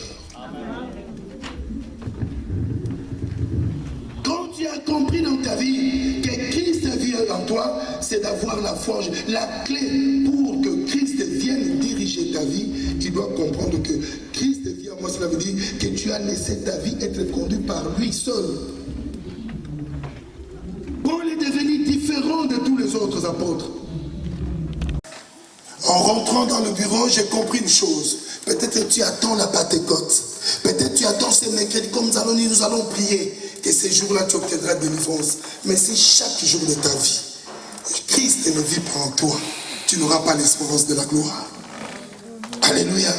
Quand tu as compris dans ta vie que Christ vit en toi, c'est d'avoir la forge, la clé pour que Christ vienne diriger ta vie. Tu dois comprendre que Christ vit en moi, cela veut dire que tu as laissé ta vie être conduite par lui seul. Paul est devenu différent de tous les autres apôtres. En rentrant dans le bureau, j'ai compris une chose. Peut-être que tu attends la Pentecôte. Peut-être que tu attends ce mercredi, comme nous allons prier, que ces jours-là tu obtiendras de délivrance. Mais si chaque jour de ta vie, Christ ne vit pas en toi, tu n'auras pas l'espérance de la gloire. Alléluia.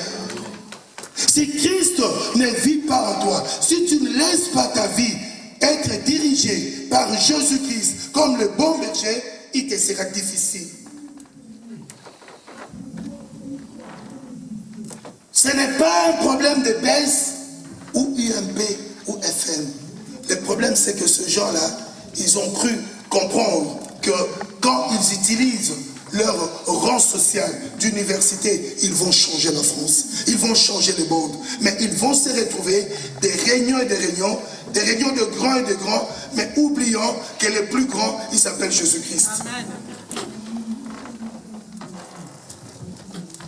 Si Christ ne vit pas en toi, si tu ne laisses pas ta vie être dirigée par Jésus-Christ comme le bon berger, il te sera difficile. Ce n'est pas un problème de baisse ou UMP ou FM. Le problème, c'est que ces gens-là, ils ont cru comprendre que quand ils utilisent leur rang social d'université, ils vont changer la France, ils vont changer le monde. Mais ils vont se retrouver des réunions et des réunions de grands et de grands, mais oubliant que le plus grand, il s'appelle Jésus-Christ.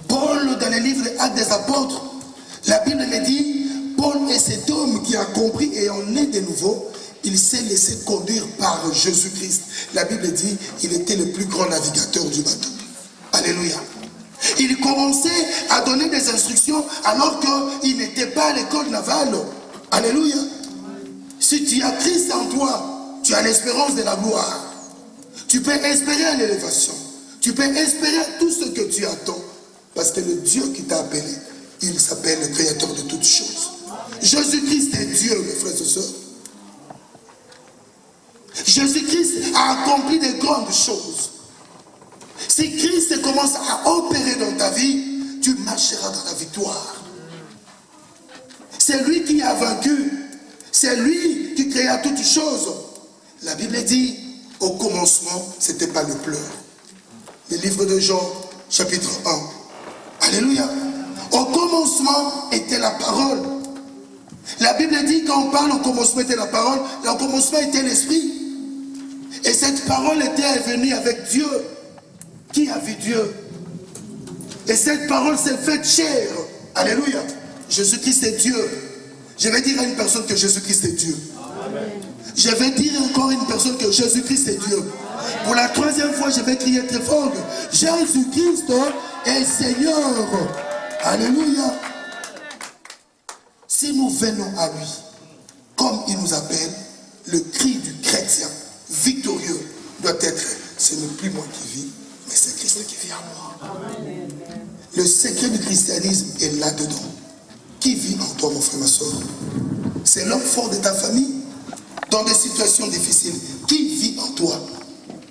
Paul, dans le livre des Actes des Apôtres, la Bible me dit, Paul est cet homme qui a compris et en est de nouveau, il s'est laissé conduire par Jésus-Christ. La Bible dit, il était le plus grand navigateur du bateau. Alléluia. Il commençait à donner des instructions alors qu'il n'était pas à l'école navale. Alléluia. Si tu as Christ en toi, tu as l'espérance de la gloire. Tu peux espérer à l'élévation. Tu peux espérer tout ce que tu attends. Parce que le Dieu qui t'a appelé, il s'appelle le créateur de toutes choses. Jésus-Christ est Dieu, mes frères et sœurs. Jésus-Christ a accompli de grandes choses. Si Christ commence à opérer dans ta vie, tu marcheras dans la victoire. C'est lui qui a vaincu. C'est lui qui créa toutes choses. La Bible dit, au commencement, ce n'était pas le pleur. Le livre de Jean, chapitre 1. Alléluia. Au commencement était la parole. La Bible dit, quand on parle au commencement était la parole, au commencement était l'esprit. Et cette parole était venue avec Dieu. Qui a vu Dieu? Et cette parole s'est faite chair. Alléluia. Jésus-Christ est Dieu. Je vais dire à une personne que Jésus-Christ est Dieu. Amen. Je vais dire encore à une personne que Jésus-Christ est Dieu. Amen. Pour la troisième fois, je vais crier très fort. Jésus-Christ est Seigneur. Alléluia. Si nous venons à lui, comme il nous appelle, le cri du chrétien victorieux doit être, ce n'est plus moi qui vis, mais c'est Christ qui vit en moi. Amen. Le secret du christianisme est là-dedans. Qui vit en toi, mon frère, ma soeur? C'est l'homme fort de ta famille, dans des situations difficiles. Qui vit en toi?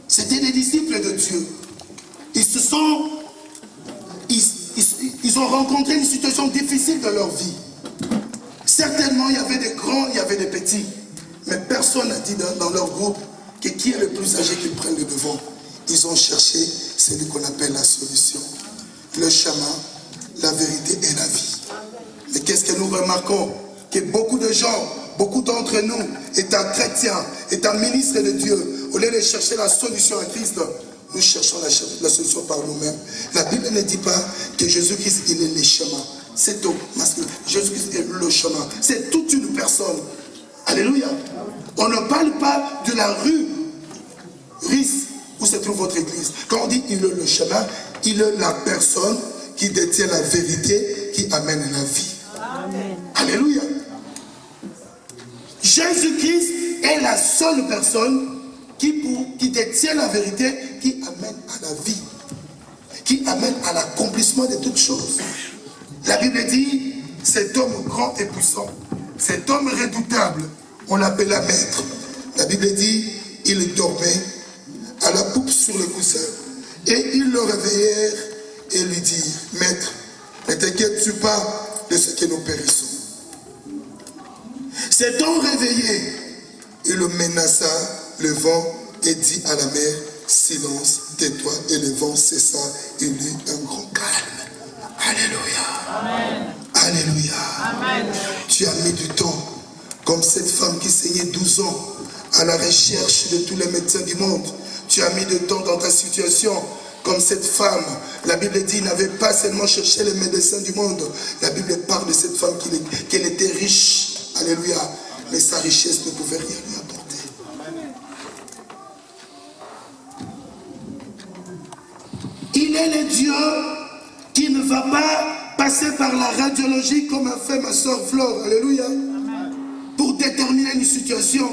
C'était des disciples de Dieu. Ils ont rencontré une situation difficile dans leur vie. Certainement, il y avait des grands, il y avait des petits. Mais personne n'a dit dans leur groupe que qui est le plus âgé qui prenne le devant. Ils ont cherché celui qu'on appelle la solution. Le chemin, la vérité et la vie. Mais qu'est-ce que nous remarquons? Que beaucoup de gens, beaucoup d'entre nous, étant chrétiens, étant ministres de Dieu, au lieu de chercher la solution à Christ, nous cherchons la solution par nous-mêmes. La Bible ne dit pas que Jésus-Christ, il est le chemin. C'est tout masculin. Jésus-Christ est le chemin. C'est toute une personne. Alléluia. On ne parle pas de la rue Rice où se trouve votre église. Quand on dit il est le chemin, il est la personne qui détient la vérité, qui amène la vie. Amen. Alléluia. Jésus-Christ est la seule personne qui détient la vérité, qui amène à la vie, qui amène à l'accomplissement de toutes choses. La Bible dit, cet homme grand et puissant, cet homme redoutable, on l'appela maître. La Bible dit, il dormait à la poupe sur le coussin. Et ils le réveillèrent et lui dirent, maître, Ne t'inquiètes-tu pas de ce que nous périssons. S'étant réveillé, il menaça le vent et dit à la mer, silence, tais-toi. Et le vent cessa, il eut un grand calme. Alléluia. Amen. Alléluia. Amen. Tu as mis du temps, comme cette femme qui saignait 12 ans, à la recherche de tous les médecins du monde. Tu as mis du temps dans ta situation, comme cette femme. La Bible dit, il n'avait pas seulement cherché les médecins du monde. La Bible parle de cette femme qu'elle était riche. Alléluia. Mais sa richesse ne pouvait rien lui apporter. Il est le Dieu qui ne va pas passer par la radiologie comme a fait ma soeur Flore. Alléluia. Pour déterminer une situation.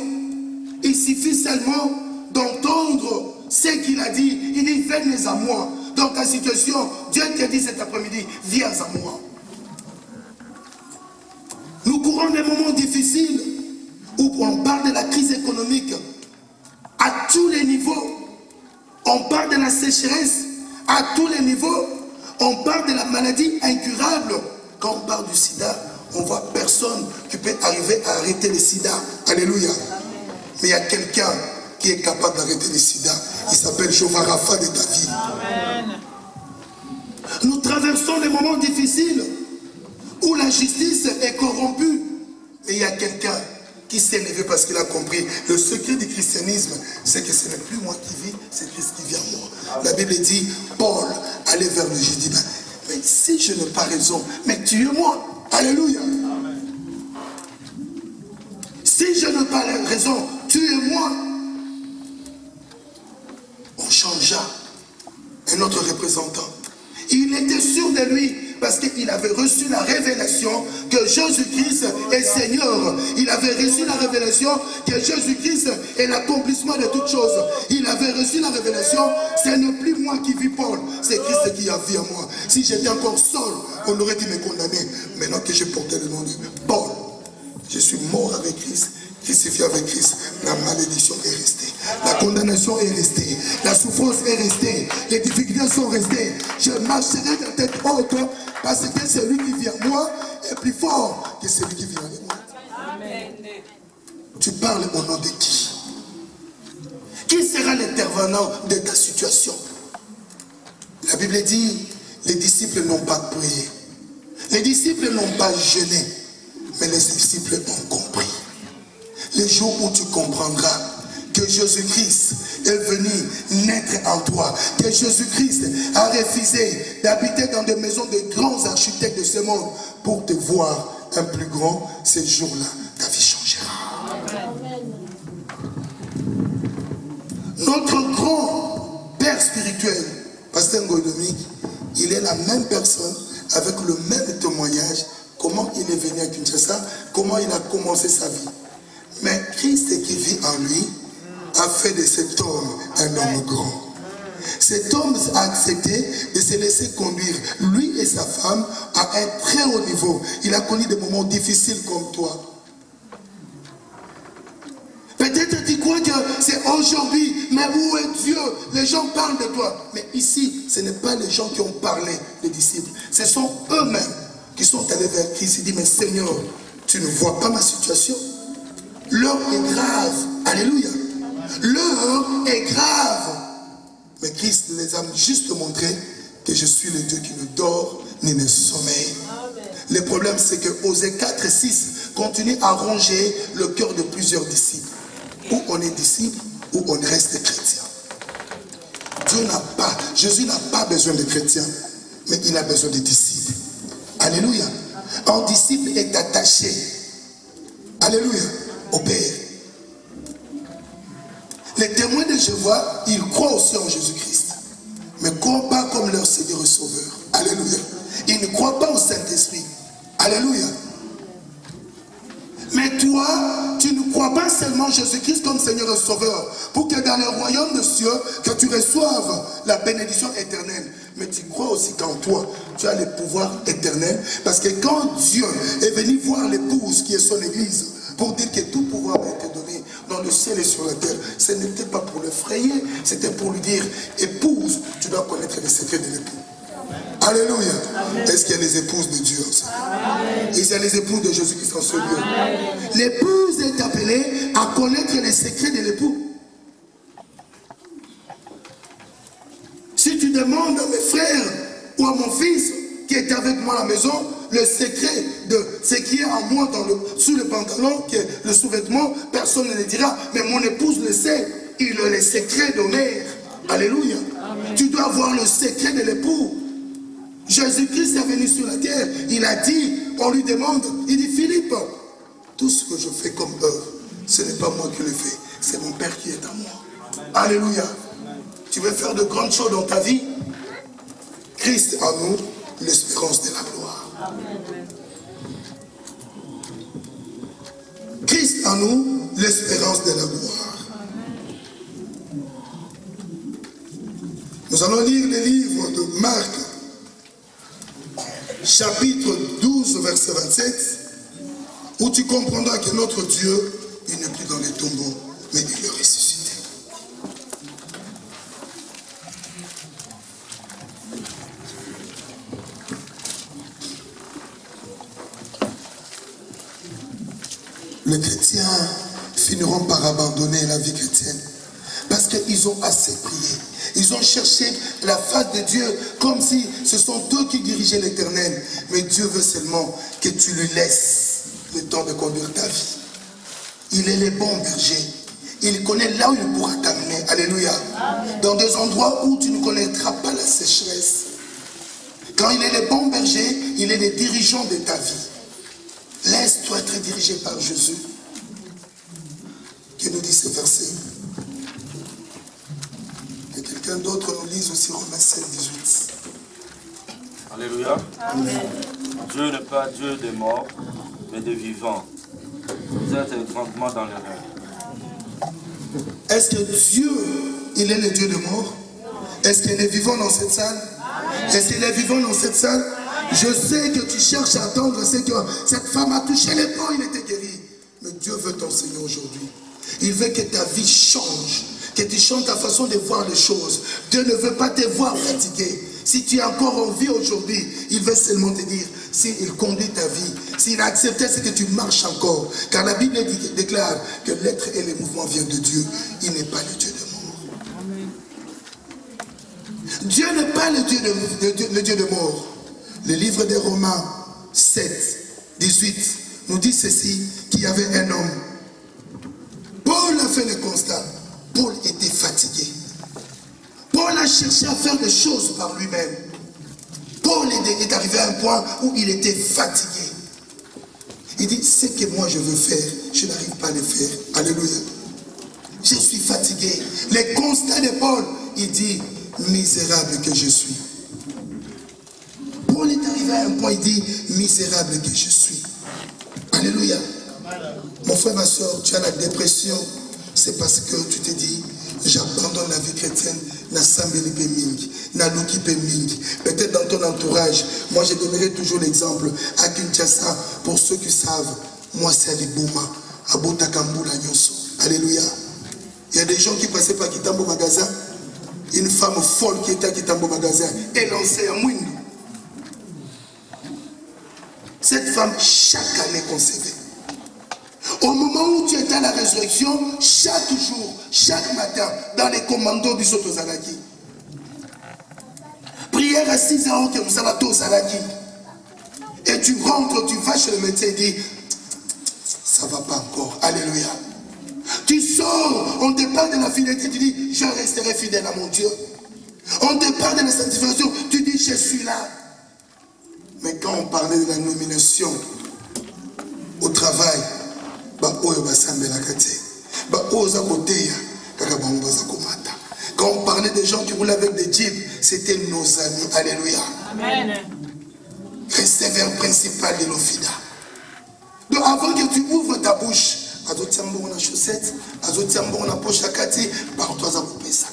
Il suffit seulement d'entendre ce qu'il a dit. Il dit, venez à moi. Dans ta situation, Dieu te dit cet après-midi, viens à moi. Nous courons des moments difficiles où on parle de la crise économique à tous les niveaux. On parle de la sécheresse à tous les niveaux. On parle de la maladie incurable. Quand on parle du sida, on voit personne qui peut arriver à arrêter le sida. Alléluia. Mais il y a quelqu'un qui est capable d'arrêter le sida. Il s'appelle Jéhovah Rapha de ta vie. Amen. Nous traversons des moments difficiles où la justice est corrompue. Mais il y a quelqu'un qui s'est levé parce qu'il a compris. Le secret du christianisme, c'est que ce n'est plus moi qui vis, c'est Christ qui vit en moi. La Bible dit, Paul allait vers le juge, dit, mais si je n'ai pas raison, mais tue-moi. Alléluia. Amen. Si je n'ai pas raison, tuez-moi. On changea un autre représentant. Il était sûr de lui parce qu'il avait reçu la révélation que Jésus-Christ est Seigneur. Il avait reçu la révélation que Jésus-Christ est l'accomplissement de toutes choses. Il avait reçu la révélation, ce n'est plus moi qui vis Paul, c'est Christ qui a vie en moi. Si j'étais encore seul, on aurait dû me condamner. Maintenant que j'ai porté le nom de Paul, je suis mort avec Christ. Crucifié avec Christ, la malédiction est restée, la condamnation est restée, la souffrance est restée, les difficultés sont restées. Je marcherai de tête haute parce que celui qui vient à moi est plus fort que celui qui vient de moi. Amen. Tu parles au nom de qui? Qui sera l'intervenant de ta situation? La Bible dit, les disciples n'ont pas prié, les disciples n'ont pas jeûné, mais les disciples ont compris. Les jours où tu comprendras que Jésus-Christ est venu naître en toi, que Jésus-Christ a refusé d'habiter dans des maisons de grands architectes de ce monde pour te voir un plus grand, ces jours-là, ta vie changera. Amen. Notre grand Père spirituel, Pasteur Dominique, il est la même personne avec le même témoignage, comment il est venu à Kinshasa, comment il a commencé sa vie. Mais Christ qui vit en lui a fait de cet homme un homme grand. Cet homme a accepté de se laisser conduire, lui et sa femme, à un très haut niveau. Il a connu des moments difficiles comme toi. Peut-être tu crois que c'est aujourd'hui, mais où est Dieu? Les gens parlent de toi. Mais ici, ce n'est pas les gens qui ont parlé, les disciples. Ce sont eux-mêmes qui sont allés vers Christ. Ils disent, mais Seigneur, tu ne vois pas ma situation? L'heure est grave. Alléluia. L'heure est grave. Mais Christ les a juste montré que je suis le Dieu qui ne dort ni ne sommeille. Le problème, c'est que Osée 4 et 6 continue à ronger le cœur de plusieurs disciples. Ou on est disciple, ou on reste chrétien. Jésus n'a pas besoin de chrétiens, mais il a besoin de disciples. Alléluia. Un disciple est attaché. Alléluia. Au Père. Les témoins de Jéhovah, ils croient aussi en Jésus-Christ, mais ne croient pas comme leur Seigneur et Sauveur. Alléluia. Ils ne croient pas au Saint-Esprit. Alléluia. Mais toi, tu ne crois pas seulement Jésus-Christ comme Seigneur et Sauveur, pour que dans le royaume de Dieu, que tu reçoives la bénédiction éternelle. Mais tu crois aussi qu'en toi, tu as le pouvoir éternel, parce que quand Dieu est venu voir l'épouse qui est son église, pour dire que tout pouvoir a été donné dans le ciel et sur la terre, ce n'était pas pour le frayer, c'était pour lui dire, épouse, tu dois connaître les secrets de l'époux. Alléluia. Est-ce qu'il y a les épouses de Dieu aussi? Il y a les épouses de Jésus qui sont sur lieu. L'épouse est appelée à connaître les secrets de l'époux. Si tu demandes à mes frères ou à mon fils qui est avec moi à la maison, le secret de ce qui est en moi sous le pantalon, qui est le sous-vêtement, personne ne le dira. Mais mon épouse le sait. Il a les secrets de mère. Alléluia. Amen. Tu dois avoir le secret de l'époux. Jésus-Christ est venu sur la terre. Il a dit, on lui demande, il dit, Philippe, tout ce que je fais comme œuvre, ce n'est pas moi qui le fais, c'est mon Père qui est en moi. Amen. Alléluia. Tu veux faire de grandes choses dans ta vie? Christ en nous, l'espérance de la gloire. Amen. Christ en nous, l'espérance de la gloire. Amen. Nous allons lire le livre de Marc, chapitre 12, verset 27, où tu comprendras que notre Dieu, il n'est plus dans les tombeaux, mais il est ressuscité. Les chrétiens finiront par abandonner la vie chrétienne parce qu'ils ont assez prié. Ils ont cherché la face de Dieu comme si ce sont eux qui dirigeaient l'éternel. Mais Dieu veut seulement que tu lui laisses le temps de conduire ta vie. Il est le bon berger. Il connaît là où il pourra t'amener. Alléluia. Amen. Dans des endroits où tu ne connaîtras pas la sécheresse. Quand il est le bon berger, il est le dirigeant de ta vie. Laisse-toi être dirigé par Jésus. Que nous dit ce verset? Que quelqu'un d'autre nous lise aussi Romains 7, 18. Alléluia. Amen. Dieu n'est pas Dieu des morts, mais des vivants. Vous êtes grandement dans l'erreur. Est-ce que Dieu, il est le Dieu des morts? Est-ce qu'il est vivant dans cette salle? Est-ce qu'il est vivant dans cette salle? Je sais que tu cherches à attendre, c'est que cette femme a touché les points, il était guéri. Mais Dieu veut t'enseigner aujourd'hui. Il veut que ta vie change, que tu changes ta façon de voir les choses. Dieu ne veut pas te voir fatigué. Si tu es encore en vie aujourd'hui, il veut seulement te dire, s'il conduit ta vie, s'il a accepté ce que tu marches encore. Car la Bible déclare que l'être et le mouvement viennent de Dieu. Il n'est pas le Dieu de mort. Amen. Dieu n'est pas le Dieu de mort. Le livre des Romains 7, 18 nous dit ceci, qu'il y avait un homme. Paul a fait le constat. Paul était fatigué. Paul a cherché à faire des choses par lui-même. Paul est arrivé à un point où il était fatigué. Il dit, ce que moi je veux faire, je n'arrive pas à le faire. Alléluia. Je suis fatigué. Le constat de Paul, il dit, misérable que je suis. Paul est arrivé à un point, il dit, misérable que je suis. Alléluia. Mon frère, ma soeur, tu as la dépression, c'est parce que tu te dis, j'abandonne la vie chrétienne, peut-être dans ton entourage. Moi, je donnerai toujours l'exemple à Kinshasa, pour ceux qui savent, moi c'est Alibouma, à Botakambula Nyoso. Alléluia. Il y a des gens qui passaient par Kitambo Magasin, une femme folle qui était à Kitambo Magasin, elle lançait un Mwindu. Cette femme, chaque année concevait. Au moment où tu étais à la résurrection, chaque jour, chaque matin, dans les commandos du Sotozalaki. Prière à 6h que nous allons Zalaki. Et tu rentres, tu vas chez le médecin et dis, ça ne va pas encore. Alléluia. Tu sors, on te parle de la fidélité, tu dis, je resterai fidèle à mon Dieu. On te parle de la sanctification, tu dis, je suis là. Mais quand on parlait de la nomination au travail, quand on parlait des gens qui roulaient avec des jeeps, c'était nos amis. Alléluia. Amen. Receveur principal de l'Ofida. Donc avant que tu ouvres ta bouche,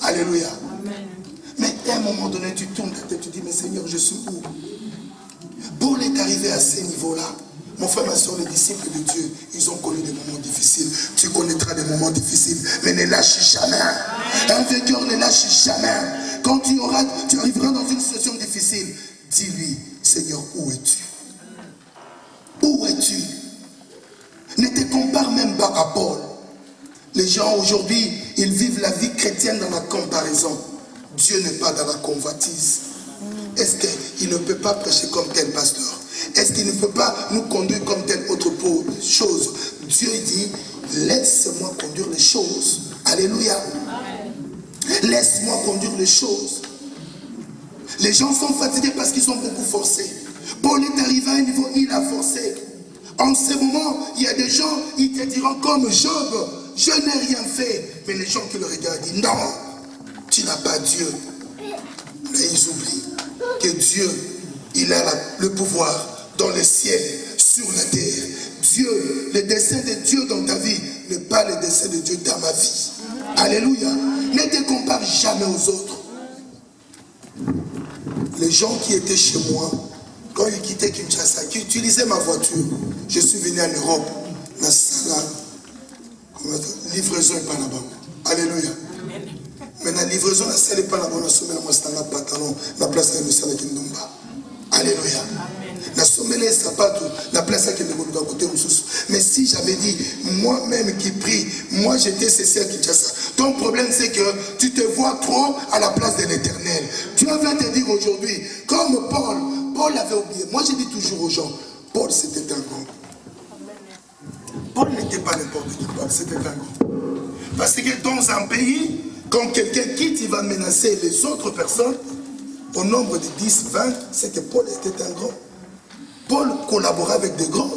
alléluia. Amen. Mais à un moment donné, tu tournes ta tête, tu dis, mais Seigneur, je suis où? Paul est arrivé à ce niveau-là. Mon frère, ma soeur, les disciples de Dieu, ils ont connu des moments difficiles. Tu connaîtras des moments difficiles, mais ne lâche jamais. Un vainqueur ne lâche jamais. Quand tu arriveras dans une situation difficile, dis-lui, Seigneur, où es-tu? Où es-tu? Ne te compare même pas à Paul. Les gens aujourd'hui, ils vivent la vie chrétienne dans la comparaison. Dieu n'est pas dans la convoitise. Est-ce qu'il ne peut pas prêcher comme tel pasteur? Est-ce qu'il ne peut pas nous conduire comme telle autre chose? Dieu dit, laisse-moi conduire les choses. Alléluia. Laisse-moi conduire les choses. Les gens sont fatigués parce qu'ils sont beaucoup forcés. Paul est arrivé à un niveau, il a forcé. En ce moment, il y a des gens, ils te diront comme Job, je n'ai rien fait. Mais les gens qui le regardent disent, non, tu n'as pas Dieu. Mais ils oublient que Dieu, il a le pouvoir dans le ciel, sur la terre. Dieu, le dessein de Dieu dans ta vie n'est pas le dessein de Dieu dans ma vie. Alléluia. Ne te compare jamais aux autres. Les gens qui étaient chez moi, quand ils quittaient Kinshasa, qui utilisaient ma voiture, je suis venu en Europe, la salle, livraison n'est pas là-bas. Alléluia. Mais la livraison, la salle n'est pas là-bas, la sommet, moi c'est un pantalon, la place est le salle qui nous bat. Alléluia. La sommet, c'est pas tout, la place qui nous bat côté. Mais si j'avais dit, moi-même qui prie, moi j'étais cessé à Kinshasa. Ton problème c'est que tu te vois trop à la place de l'Éternel. Dieu vient te dire aujourd'hui, comme Paul avait oublié. Moi, je dis toujours aux gens, Paul, c'était un grand. Paul n'était pas n'importe qui, Paul, c'était un grand. Parce que dans un pays, quand quelqu'un quitte, il va menacer les autres personnes. Au nombre de 10, 20, c'est que Paul était un grand. Paul collaborait avec des grands.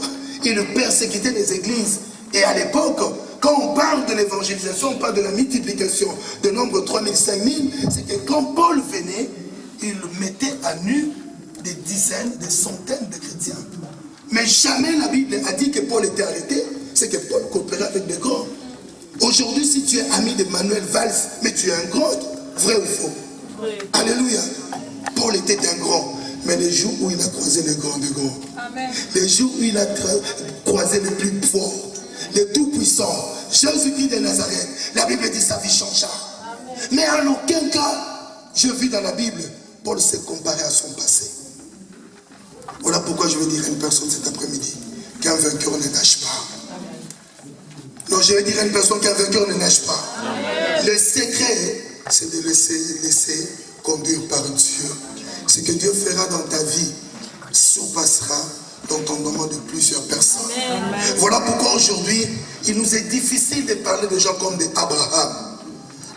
Il persécutait les églises. Et à l'époque, quand on parle de l'évangélisation, on parle de la multiplication de nombre 3000, 5000, c'est que quand Paul venait, il mettait à nu des dizaines, des centaines de chrétiens. Mais jamais la Bible a dit que Paul était arrêté. C'est que Paul coopérait avec des grands. Aujourd'hui, si tu es ami de Manuel Valls, mais tu es un grand, vrai ou faux? Oui. Alléluia. Paul était un grand. Mais les jours où il a croisé les grands, les jours où il a croisé les plus forts, les tout-puissants, Jésus-Christ de Nazareth, la Bible dit sa vie changea. Mais en aucun cas, je vis dans la Bible, Paul s'est comparé à son passé. Voilà pourquoi je veux dire à une personne cet après-midi qu'un vainqueur ne nage pas. Non, je vais dire à une personne qu'un vainqueur ne nage pas. Le secret, c'est de laisser conduire par Dieu. Ce que Dieu fera dans ta vie surpassera l'entendement de plusieurs personnes. Amen. Voilà pourquoi aujourd'hui, il nous est difficile de parler de gens comme d'Abraham.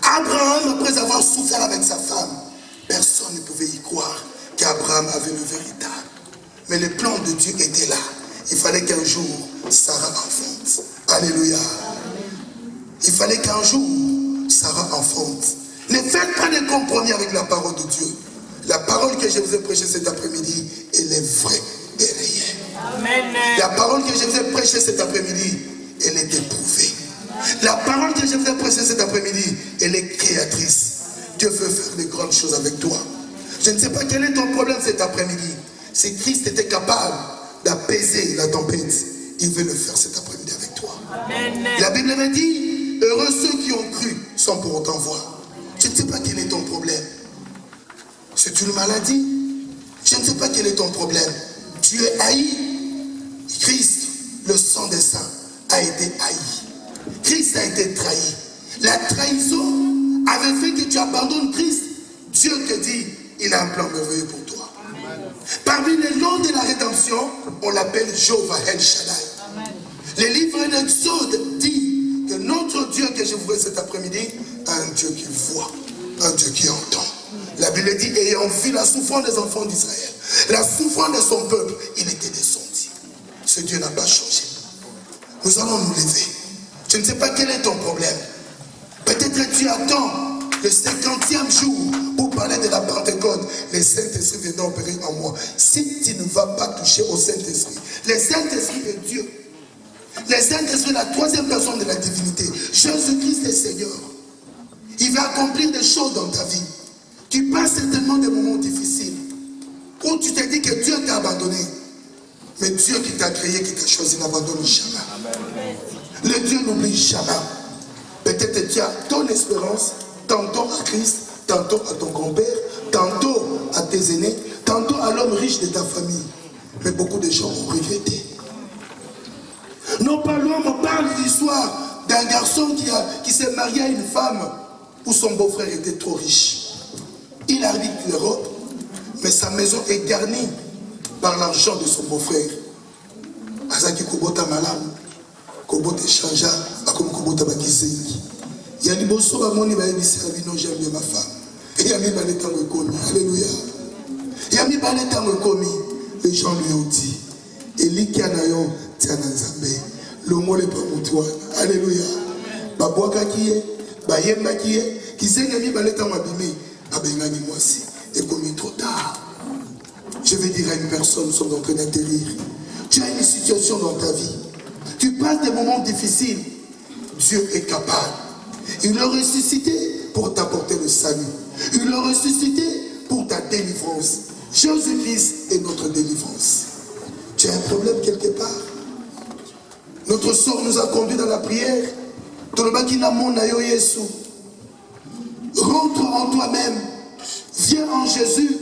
Abraham, après avoir souffert avec sa femme, personne ne pouvait y croire qu'Abraham avait le véritable. Mais le plan de Dieu était là. Il fallait qu'un jour, Sarah enfante. Alléluia. Il fallait qu'un jour, Sarah enfante. Ne faites pas de compromis avec la parole de Dieu. La parole que je vous ai prêchée cet après-midi, elle est vraie et réelle. Amen. La parole que je vous ai prêchée cet après-midi, elle est éprouvée. La parole que je vous ai prêchée cet après-midi, elle est créatrice. Dieu veut faire de grandes choses avec toi. Je ne sais pas quel est ton problème cet après-midi. Si Christ était capable d'apaiser la tempête, il veut le faire cet après-midi avec toi. Amen. La Bible me dit, heureux ceux qui ont cru sans pour autant voir. Je ne sais pas quel est ton problème. C'est une maladie. Je ne sais pas quel est ton problème. Tu es haï. Christ, le sang des saints, a été haï. Christ a été trahi. La trahison avait fait que tu abandonnes Christ. Dieu te dit, il a un plan merveilleux pour toi. Amen. Parmi les noms de la rédemption, on l'appelle Jéhovah El Shaddai. Amen. Le livre d'Exode dit que notre Dieu que je vois cet après-midi, un Dieu qui voit, un Dieu qui entend. La Bible dit, ayant vu la souffrance des enfants d'Israël, la souffrance de son peuple, il était descendu. Ce Dieu n'a pas changé. Nous allons nous lever. Je ne sais pas quel est ton problème. Peut-être que tu attends le 50e jour pour parler de la Pentecôte. Le Saint-Esprit viendra opérer en moi. Si tu ne vas pas toucher au Saint-Esprit, le Saint-Esprit est Dieu. Le Saint-Esprit est la troisième personne de la divinité. Jésus-Christ est Seigneur. Il va accomplir des choses dans ta vie. Tu passes certainement des moments difficiles où tu te dis que Dieu t'a abandonné. Mais Dieu qui t'a créé, qui t'a choisi, n'abandonne jamais. Amen. Le Dieu n'oublie jamais. Peut-être que tu as ton espérance, tantôt à Christ, tantôt à ton grand-père, tantôt à tes aînés, tantôt à l'homme riche de ta famille. Mais beaucoup de gens ont regretté. Non pas l'homme, on parle de l'histoire d'un garçon qui s'est marié à une femme où son beau-frère était trop riche. Il habite l'Europe, mais sa maison est garnie par l'argent de son beau-frère. Azaki Kobota Malam, Kobota Chanja, Akom Kobota Bakisengi. Yani Bosso Bamoni Baebisi Abino, j'aime bien ma femme. Et Yami Baleta Mekomi, alléluia. Yami Baleta Mekomi, les gens lui ont dit, Eli Kianayon, Tiananzambe, le mot n'est pas moutouan, alléluia. Babouaka qui est, Bayemba qui est, qui s'est Yami Baleta Mabime, Abengani Moisi, et commis trop tard. Je vais dire à une personne, nous sommes en train d'atterrir. Tu as une situation dans ta vie. Tu passes des moments difficiles. Dieu est capable. Il l'a ressuscité pour t'apporter le salut. Il l'a ressuscité pour ta délivrance. Jésus-Christ est notre délivrance. Tu as un problème quelque part. Notre sort nous a conduits dans la prière. Rentre en toi-même. Viens en Jésus.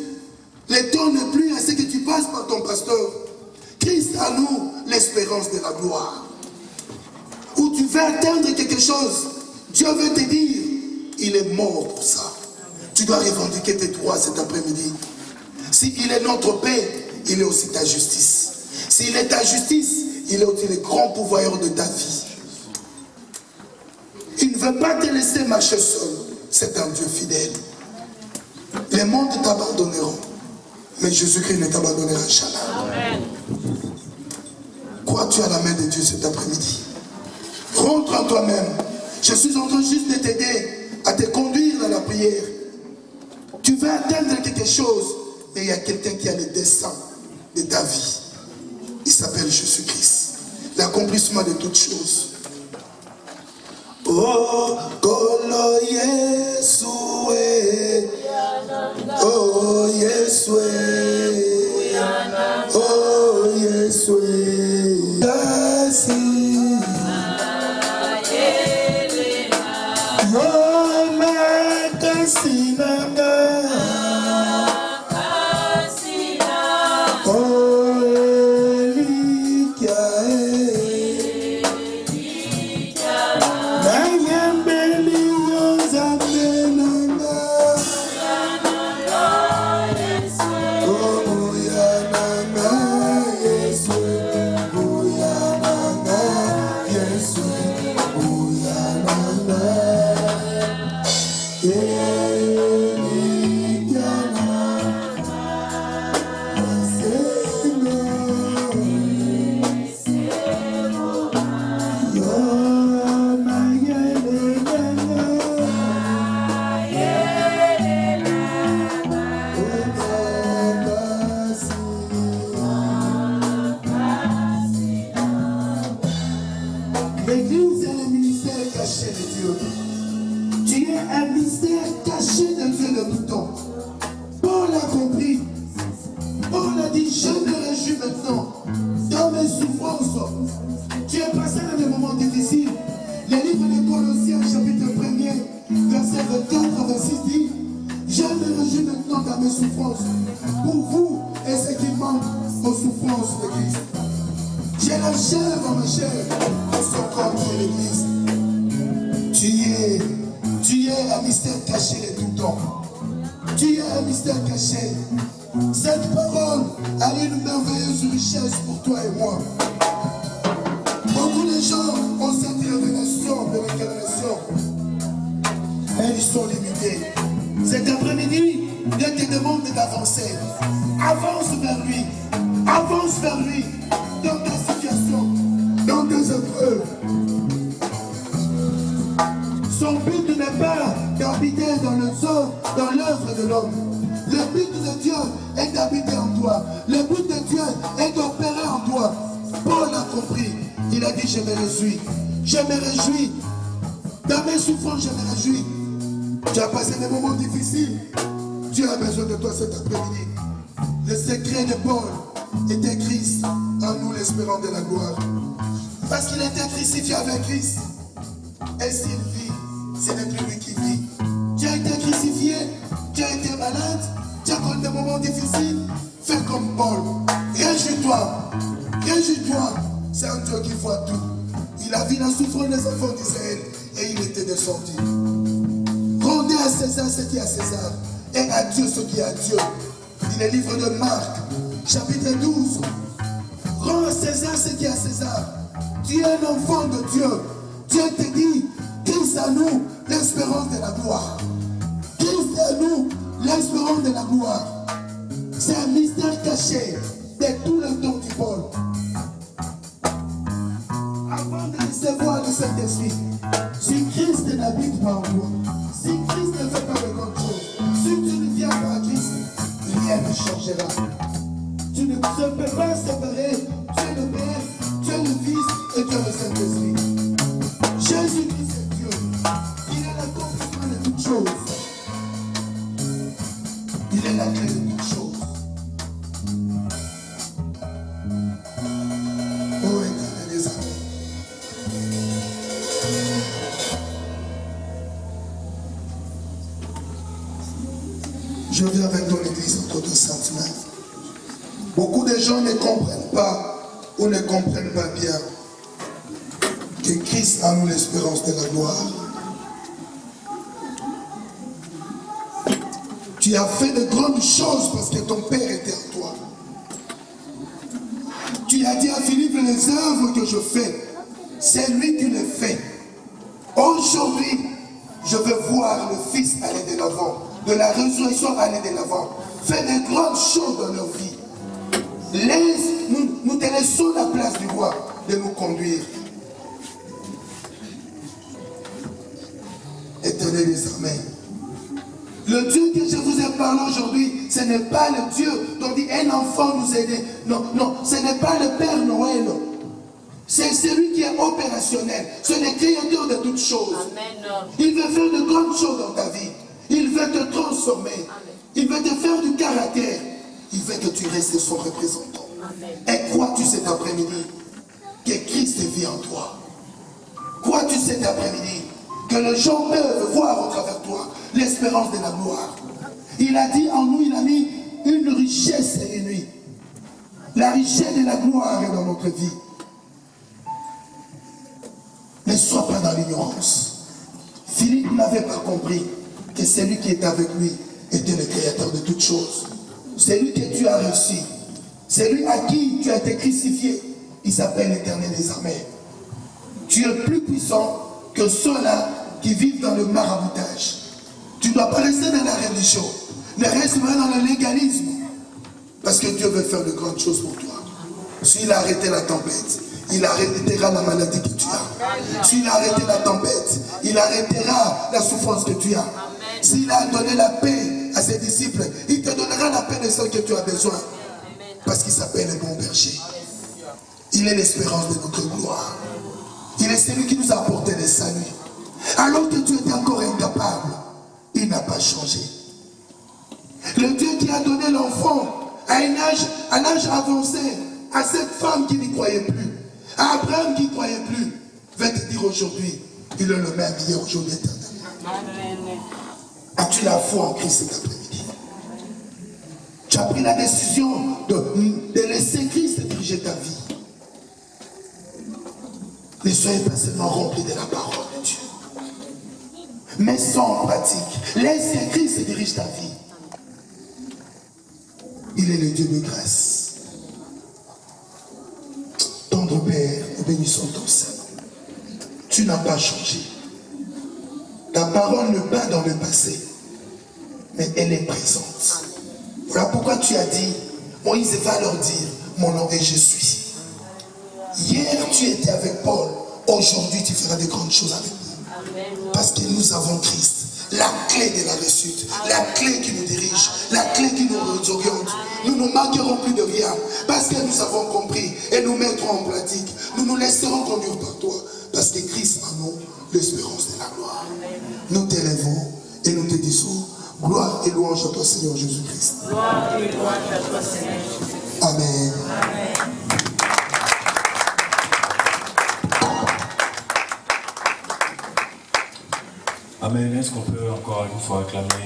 Le temps n'est plus à ce que tu passes par ton pasteur. Christ à nous, l'espérance de la gloire. Où tu veux atteindre quelque chose, Dieu veut te dire, il est mort pour ça. Tu dois revendiquer tes droits cet après-midi. S'il est notre paix, il est aussi ta justice. S'il est ta justice, il est aussi le grand pouvoir de ta vie. Il ne veut pas te laisser marcher seul. C'est un Dieu fidèle. Les mondes t'abandonneront. Mais Jésus-Christ ne t'abandonnera jamais. Amen. Crois-tu à la main de Dieu cet après-midi? Rentre en toi-même. Je suis en train juste de t'aider à te conduire dans la prière. Tu veux atteindre quelque chose, mais il y a quelqu'un qui a le dessein de ta vie. Il s'appelle Jésus-Christ. L'accomplissement de toutes choses. Oh, Kolo Yesue. Oh, Yesue. Oh, Yesue. Oh, Makasinanga. Oh, Elikae. Nayambeli Yozamenanga. Oh, Yananga, Yesue. Oh, Yananga, Yesue. Oh, Yananga. L'église est le ministère caché de Dieu. Tu es un mystère caché de Dieu de tout temps. Paul a compris. Paul a dit, je me réjouis maintenant dans mes souffrances. Tu es passé dans des moments difficiles. Le livre de Colossiens, chapitre 1er, verset 24 à 26 dit, je me réjouis maintenant dans mes souffrances. Pour vous et ce qui manque aux souffrances de Christ. J'ai la chair dans ma chair pour son corps qui est l'église. Tu es un mystère caché de tout temps. Tu es un mystère caché. Cette parole a une merveilleuse richesse pour toi et moi. Beaucoup de gens ont cette révélation de l'incarnation. Mais ils sont limités. Cet après-midi, Dieu te demande d'avancer. Avance vers lui. Avance vers lui. Dans ta situation, dans tes épreuves. Son but n'est pas d'habiter dans le sort, dans l'œuvre de l'homme. Le but de Dieu est d'habiter en toi. Le but de Dieu est d'opérer en toi. Paul a compris. Il a dit, je me réjouis. Je me réjouis. Dans mes souffrances, je me réjouis. Tu as passé des moments difficiles. Dieu a besoin de toi cet après-midi. Le secret de Paul était Christ, en nous l'espérance de la gloire. Parce qu'il était crucifié avec Christ. Et s'il vit, ce n'est plus lui qui vit. Tu as été crucifié, tu as été malade, tu as connu des moments difficiles, fais comme Paul. Réjouis-toi. Réjouis-toi. C'est un Dieu qui voit tout. Il a vu la souffrance des enfants d'Israël et il était descendu. Rendez à César ce qui est à César et à Dieu ce qui est à Dieu. Il est livre de Marc, chapitre 12. Rends à César ce qui est à César. Tu es un enfant de Dieu. Dieu te dit, Christ à nous l'espérance de la gloire. Christ à nous l'espérance de la gloire. C'est un mystère caché de tout le temps du Paul. Avant de recevoir le Saint-Esprit, si Christ n'habite pas en toi, si Christ ne fait pas de grandes choses, si tu ne viens pas à Christ, rien ne changera. Tu ne peux pas séparer Dieu le Père, Dieu le Fils et Dieu le Saint-Esprit. Jésus-Christ est Dieu. Il est l'accomplissement de toutes choses. Il est la clé de toutes choses. Oh, éternel des amis. Je viens avec ton église entre deux saintes mains. Beaucoup de gens ne comprennent pas ou ne comprennent pas bien que Christ a nous l'espérance de la gloire. Tu as fait de grandes choses parce que ton Père était en toi. Tu as dit à Philippe, les œuvres que je fais, c'est lui qui les fait. Aujourd'hui, je veux voir le Fils aller de l'avant, de la résurrection aller de l'avant. Fais de grandes choses dans leur vie. Nous te laissons la place du roi de nous conduire. Éternel des armées. Le Dieu que je vous ai parlé aujourd'hui, ce n'est pas le Dieu dont dit un enfant nous aide. Non, non, ce n'est pas le Père Noël. C'est celui qui est opérationnel. C'est le créateur de toutes choses. Amen. Il veut faire de grandes choses dans ta vie. Il veut te transformer. Amen. Il veut te faire du caractère. Il veut que tu restes son représentant. Amen. Et crois-tu cet après-midi que Christ vit en toi? Crois-tu cet après-midi que les gens peuvent voir au travers de toi l'espérance de la gloire? Il a dit en nous, il a mis une richesse inouïe. La richesse de la gloire est dans notre vie. Ne sois pas dans l'ignorance. Philippe n'avait pas compris que celui qui était avec lui était le créateur de toutes choses. Celui que tu as reçu, celui à qui tu as été crucifié, il s'appelle l'Éternel des armées. Tu es plus puissant que ceux-là qui vivent dans le maraboutage. Tu ne dois pas rester dans la religion. Ne reste pas dans le légalisme. Parce que Dieu veut faire de grandes choses pour toi. S'il a arrêté la tempête, il arrêtera la maladie que tu as. S'il a arrêté la tempête, il arrêtera la souffrance que tu as. S'il a donné la paix à ses disciples, il te donnera la paix de celle que tu as besoin. Parce qu'il s'appelle le bon berger. Il est l'espérance de notre gloire. Il est celui qui nous a apporté le salut. Alors que tu étais encore incapable, il n'a pas changé. Le Dieu qui a donné l'enfant à un âge avancé, à cette femme qui n'y croyait plus, à Abraham qui ne croyait plus, va te dire aujourd'hui, il est le même hier, aujourd'hui, éternellement. As-tu la foi en Christ cet après-midi? Tu as pris la décision de laisser Christ diriger ta vie. Ne soyez pas seulement remplis de la parole de Dieu, mais sans pratique. Laisse que Christ dirige ta vie. Il est le Dieu de grâce. Tendre Père, nous bénissons ton sein. Tu n'as pas changé. Ta parole ne bat dans le passé, mais elle est présente. Voilà pourquoi tu as dit, Moïse va leur dire, mon nom est je suis. Hier tu étais avec Paul, aujourd'hui tu feras de grandes choses avec nous. Parce que nous avons Christ, la clé de la réussite, la clé qui nous dirige, la clé qui nous oriente. Nous ne manquerons plus de rien parce que nous avons compris et nous mettrons en pratique. Nous nous laisserons conduire par toi parce que Christ en nous, l'espérance de la gloire. Nous t'élèvons et nous te disons gloire et louange à toi Seigneur Jésus-Christ. Gloire et louange à toi Seigneur Jésus-Christ. Amen. Amen. Amen. Est-ce qu'on peut encore une fois acclamer?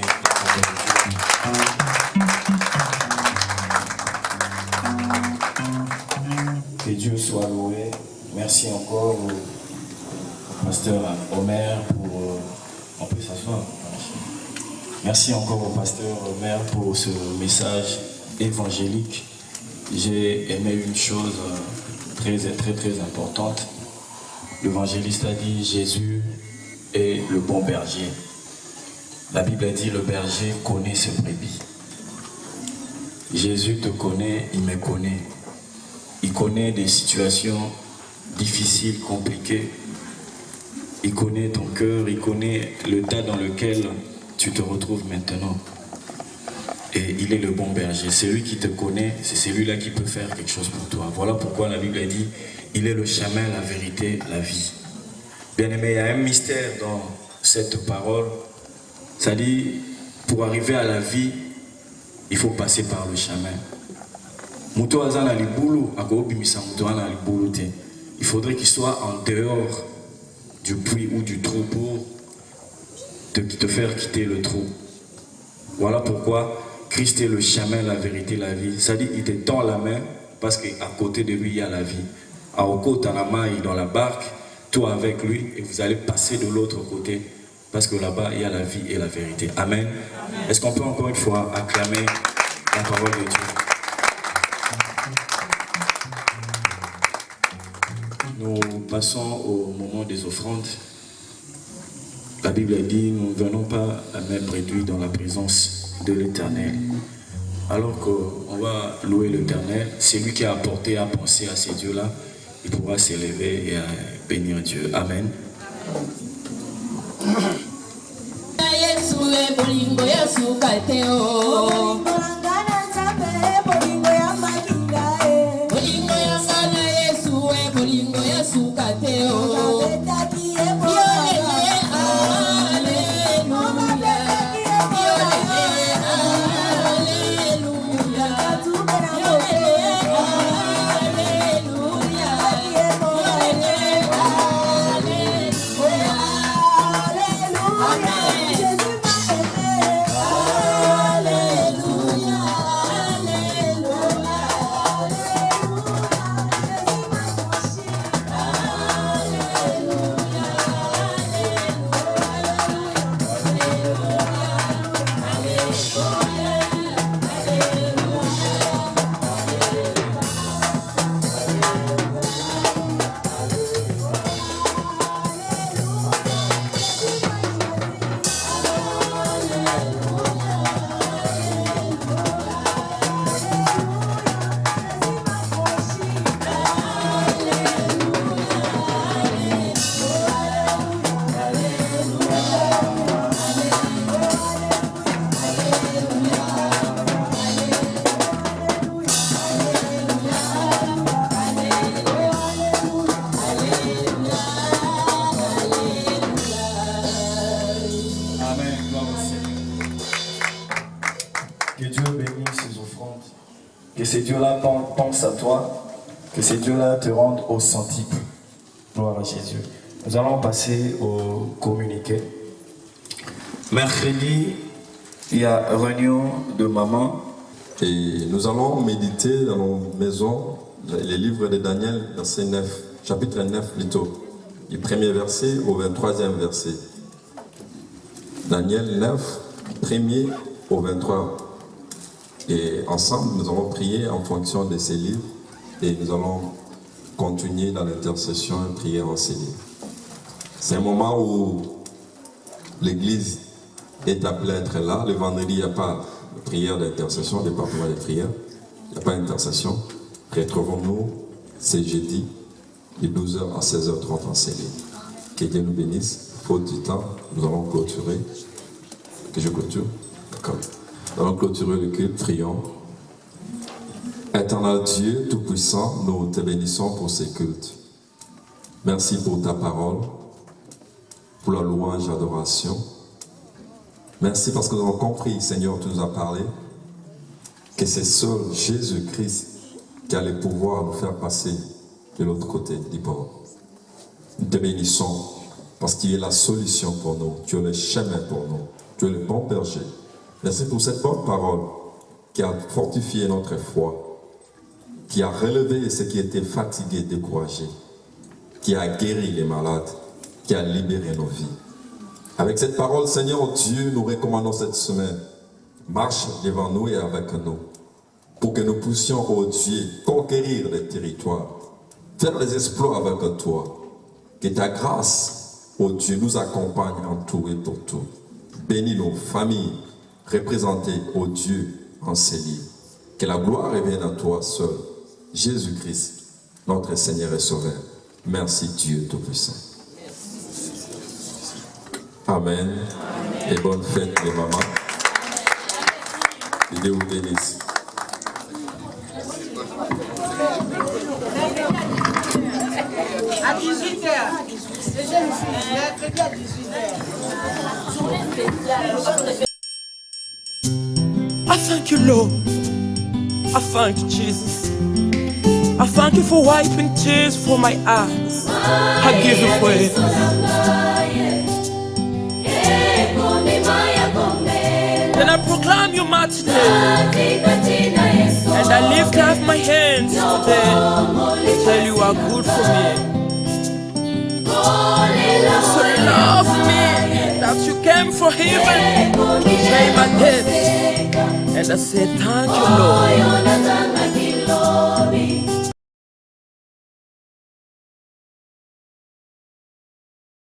Dieu soit loué. Merci encore au pasteur Omer pour... on peut s'asseoir. Merci encore au pasteur Omer pour ce message évangélique. J'ai aimé une chose très importante. L'évangéliste a dit Jésus est le bon berger. La Bible a dit le berger connaît ses brebis. Jésus te connaît, il me connaît. Il connaît des situations difficiles, compliquées. Il connaît ton cœur, il connaît l'état dans lequel tu te retrouves maintenant. Et il est le bon berger. C'est lui qui te connaît, c'est celui-là qui peut faire quelque chose pour toi. Voilà pourquoi la Bible a dit, il est le chemin, la vérité, la vie. Bien-aimé, il y a un mystère dans cette parole. Ça dit, pour arriver à la vie, il faut passer par le chemin. Il faudrait qu'il soit en dehors du puits ou du trou pour te faire quitter le trou. Voilà pourquoi Christ est le chemin, la vérité, la vie. Ça dit, il te tend la main parce qu'à côté de lui, il y a la vie. À côté, dans la main, il est dans la barque, toi avec lui, et vous allez passer de l'autre côté parce que là-bas, il y a la vie et la vérité. Amen. Est-ce qu'on peut encore une fois acclamer la parole de Dieu? Nous passons au moment des offrandes. La Bible dit, nous ne venons pas à même réduit dans la présence de l'Éternel. Alors qu'on va louer l'Éternel, c'est lui qui a apporté à penser à ces dieux-là, il pourra s'élever et bénir Dieu. Amen. Que Dieu bénisse ces offrandes. Que ces dieux-là pensent à toi. Que ces dieux-là te rendent au centuple. Gloire à Jésus. Nous allons passer au communiqué. Mercredi, il y a réunion de maman. Et nous allons méditer dans nos maisons les livres de Daniel, verset 9, chapitre 9 plutôt, du premier verset au 23e verset. Daniel 9, premier au 23. Et ensemble, nous allons prier en fonction de ces livres et nous allons continuer dans l'intercession et prier en ces livres. C'est un moment où l'Église est appelée à être là. Le vendredi, il n'y a pas de prière d'intercession, département de prière. Il n'y a pas d'intercession. Retrouvons-nous ce jeudi de 12h à 16h30 en ces livres. Que Dieu nous bénisse. Faute du temps, nous allons clôturer. Que je clôture? D'accord. Nous allons clôturer le culte, prions. Éternel Dieu Tout-Puissant, nous te bénissons pour ces cultes. Merci pour ta parole, pour la louange et l'adoration. Merci parce que nous avons compris, Seigneur, tu nous as parlé, que c'est seul Jésus-Christ qui a le pouvoir de nous faire passer de l'autre côté du bord. Nous te bénissons parce qu'il est la solution pour nous, tu es le chemin pour nous, tu es le bon berger. Merci pour cette bonne parole qui a fortifié notre foi. qui a relevé ceux qui étaient fatigués, découragés, qui a guéri les malades, qui a libéré nos vies. Avec cette parole, Seigneur Dieu, nous recommandons cette semaine. Marche devant nous et avec nous, pour que nous puissions, oh Dieu, conquérir les territoires, faire les exploits avec toi. Que ta grâce, oh Dieu, nous accompagne en tout et pour tout. Bénis nos familles représentées, oh Dieu, en ces livres. Que la gloire revienne à toi seul, Jésus-Christ, notre Seigneur et Sauveur. Merci Dieu Tout-Puissant. Amen. Et bonne fête les mamans. Que Dieu vous bénisse. À 18h. Mercredi à 18h. I thank you, Lord. I thank you, Jesus. I thank you for wiping tears from my eyes. I give you praise. Then I proclaim your mighty name. And I lift up my hands today to tell you are good for me. So love me that you came from heaven, pay my debt. And I say thank you, Lord.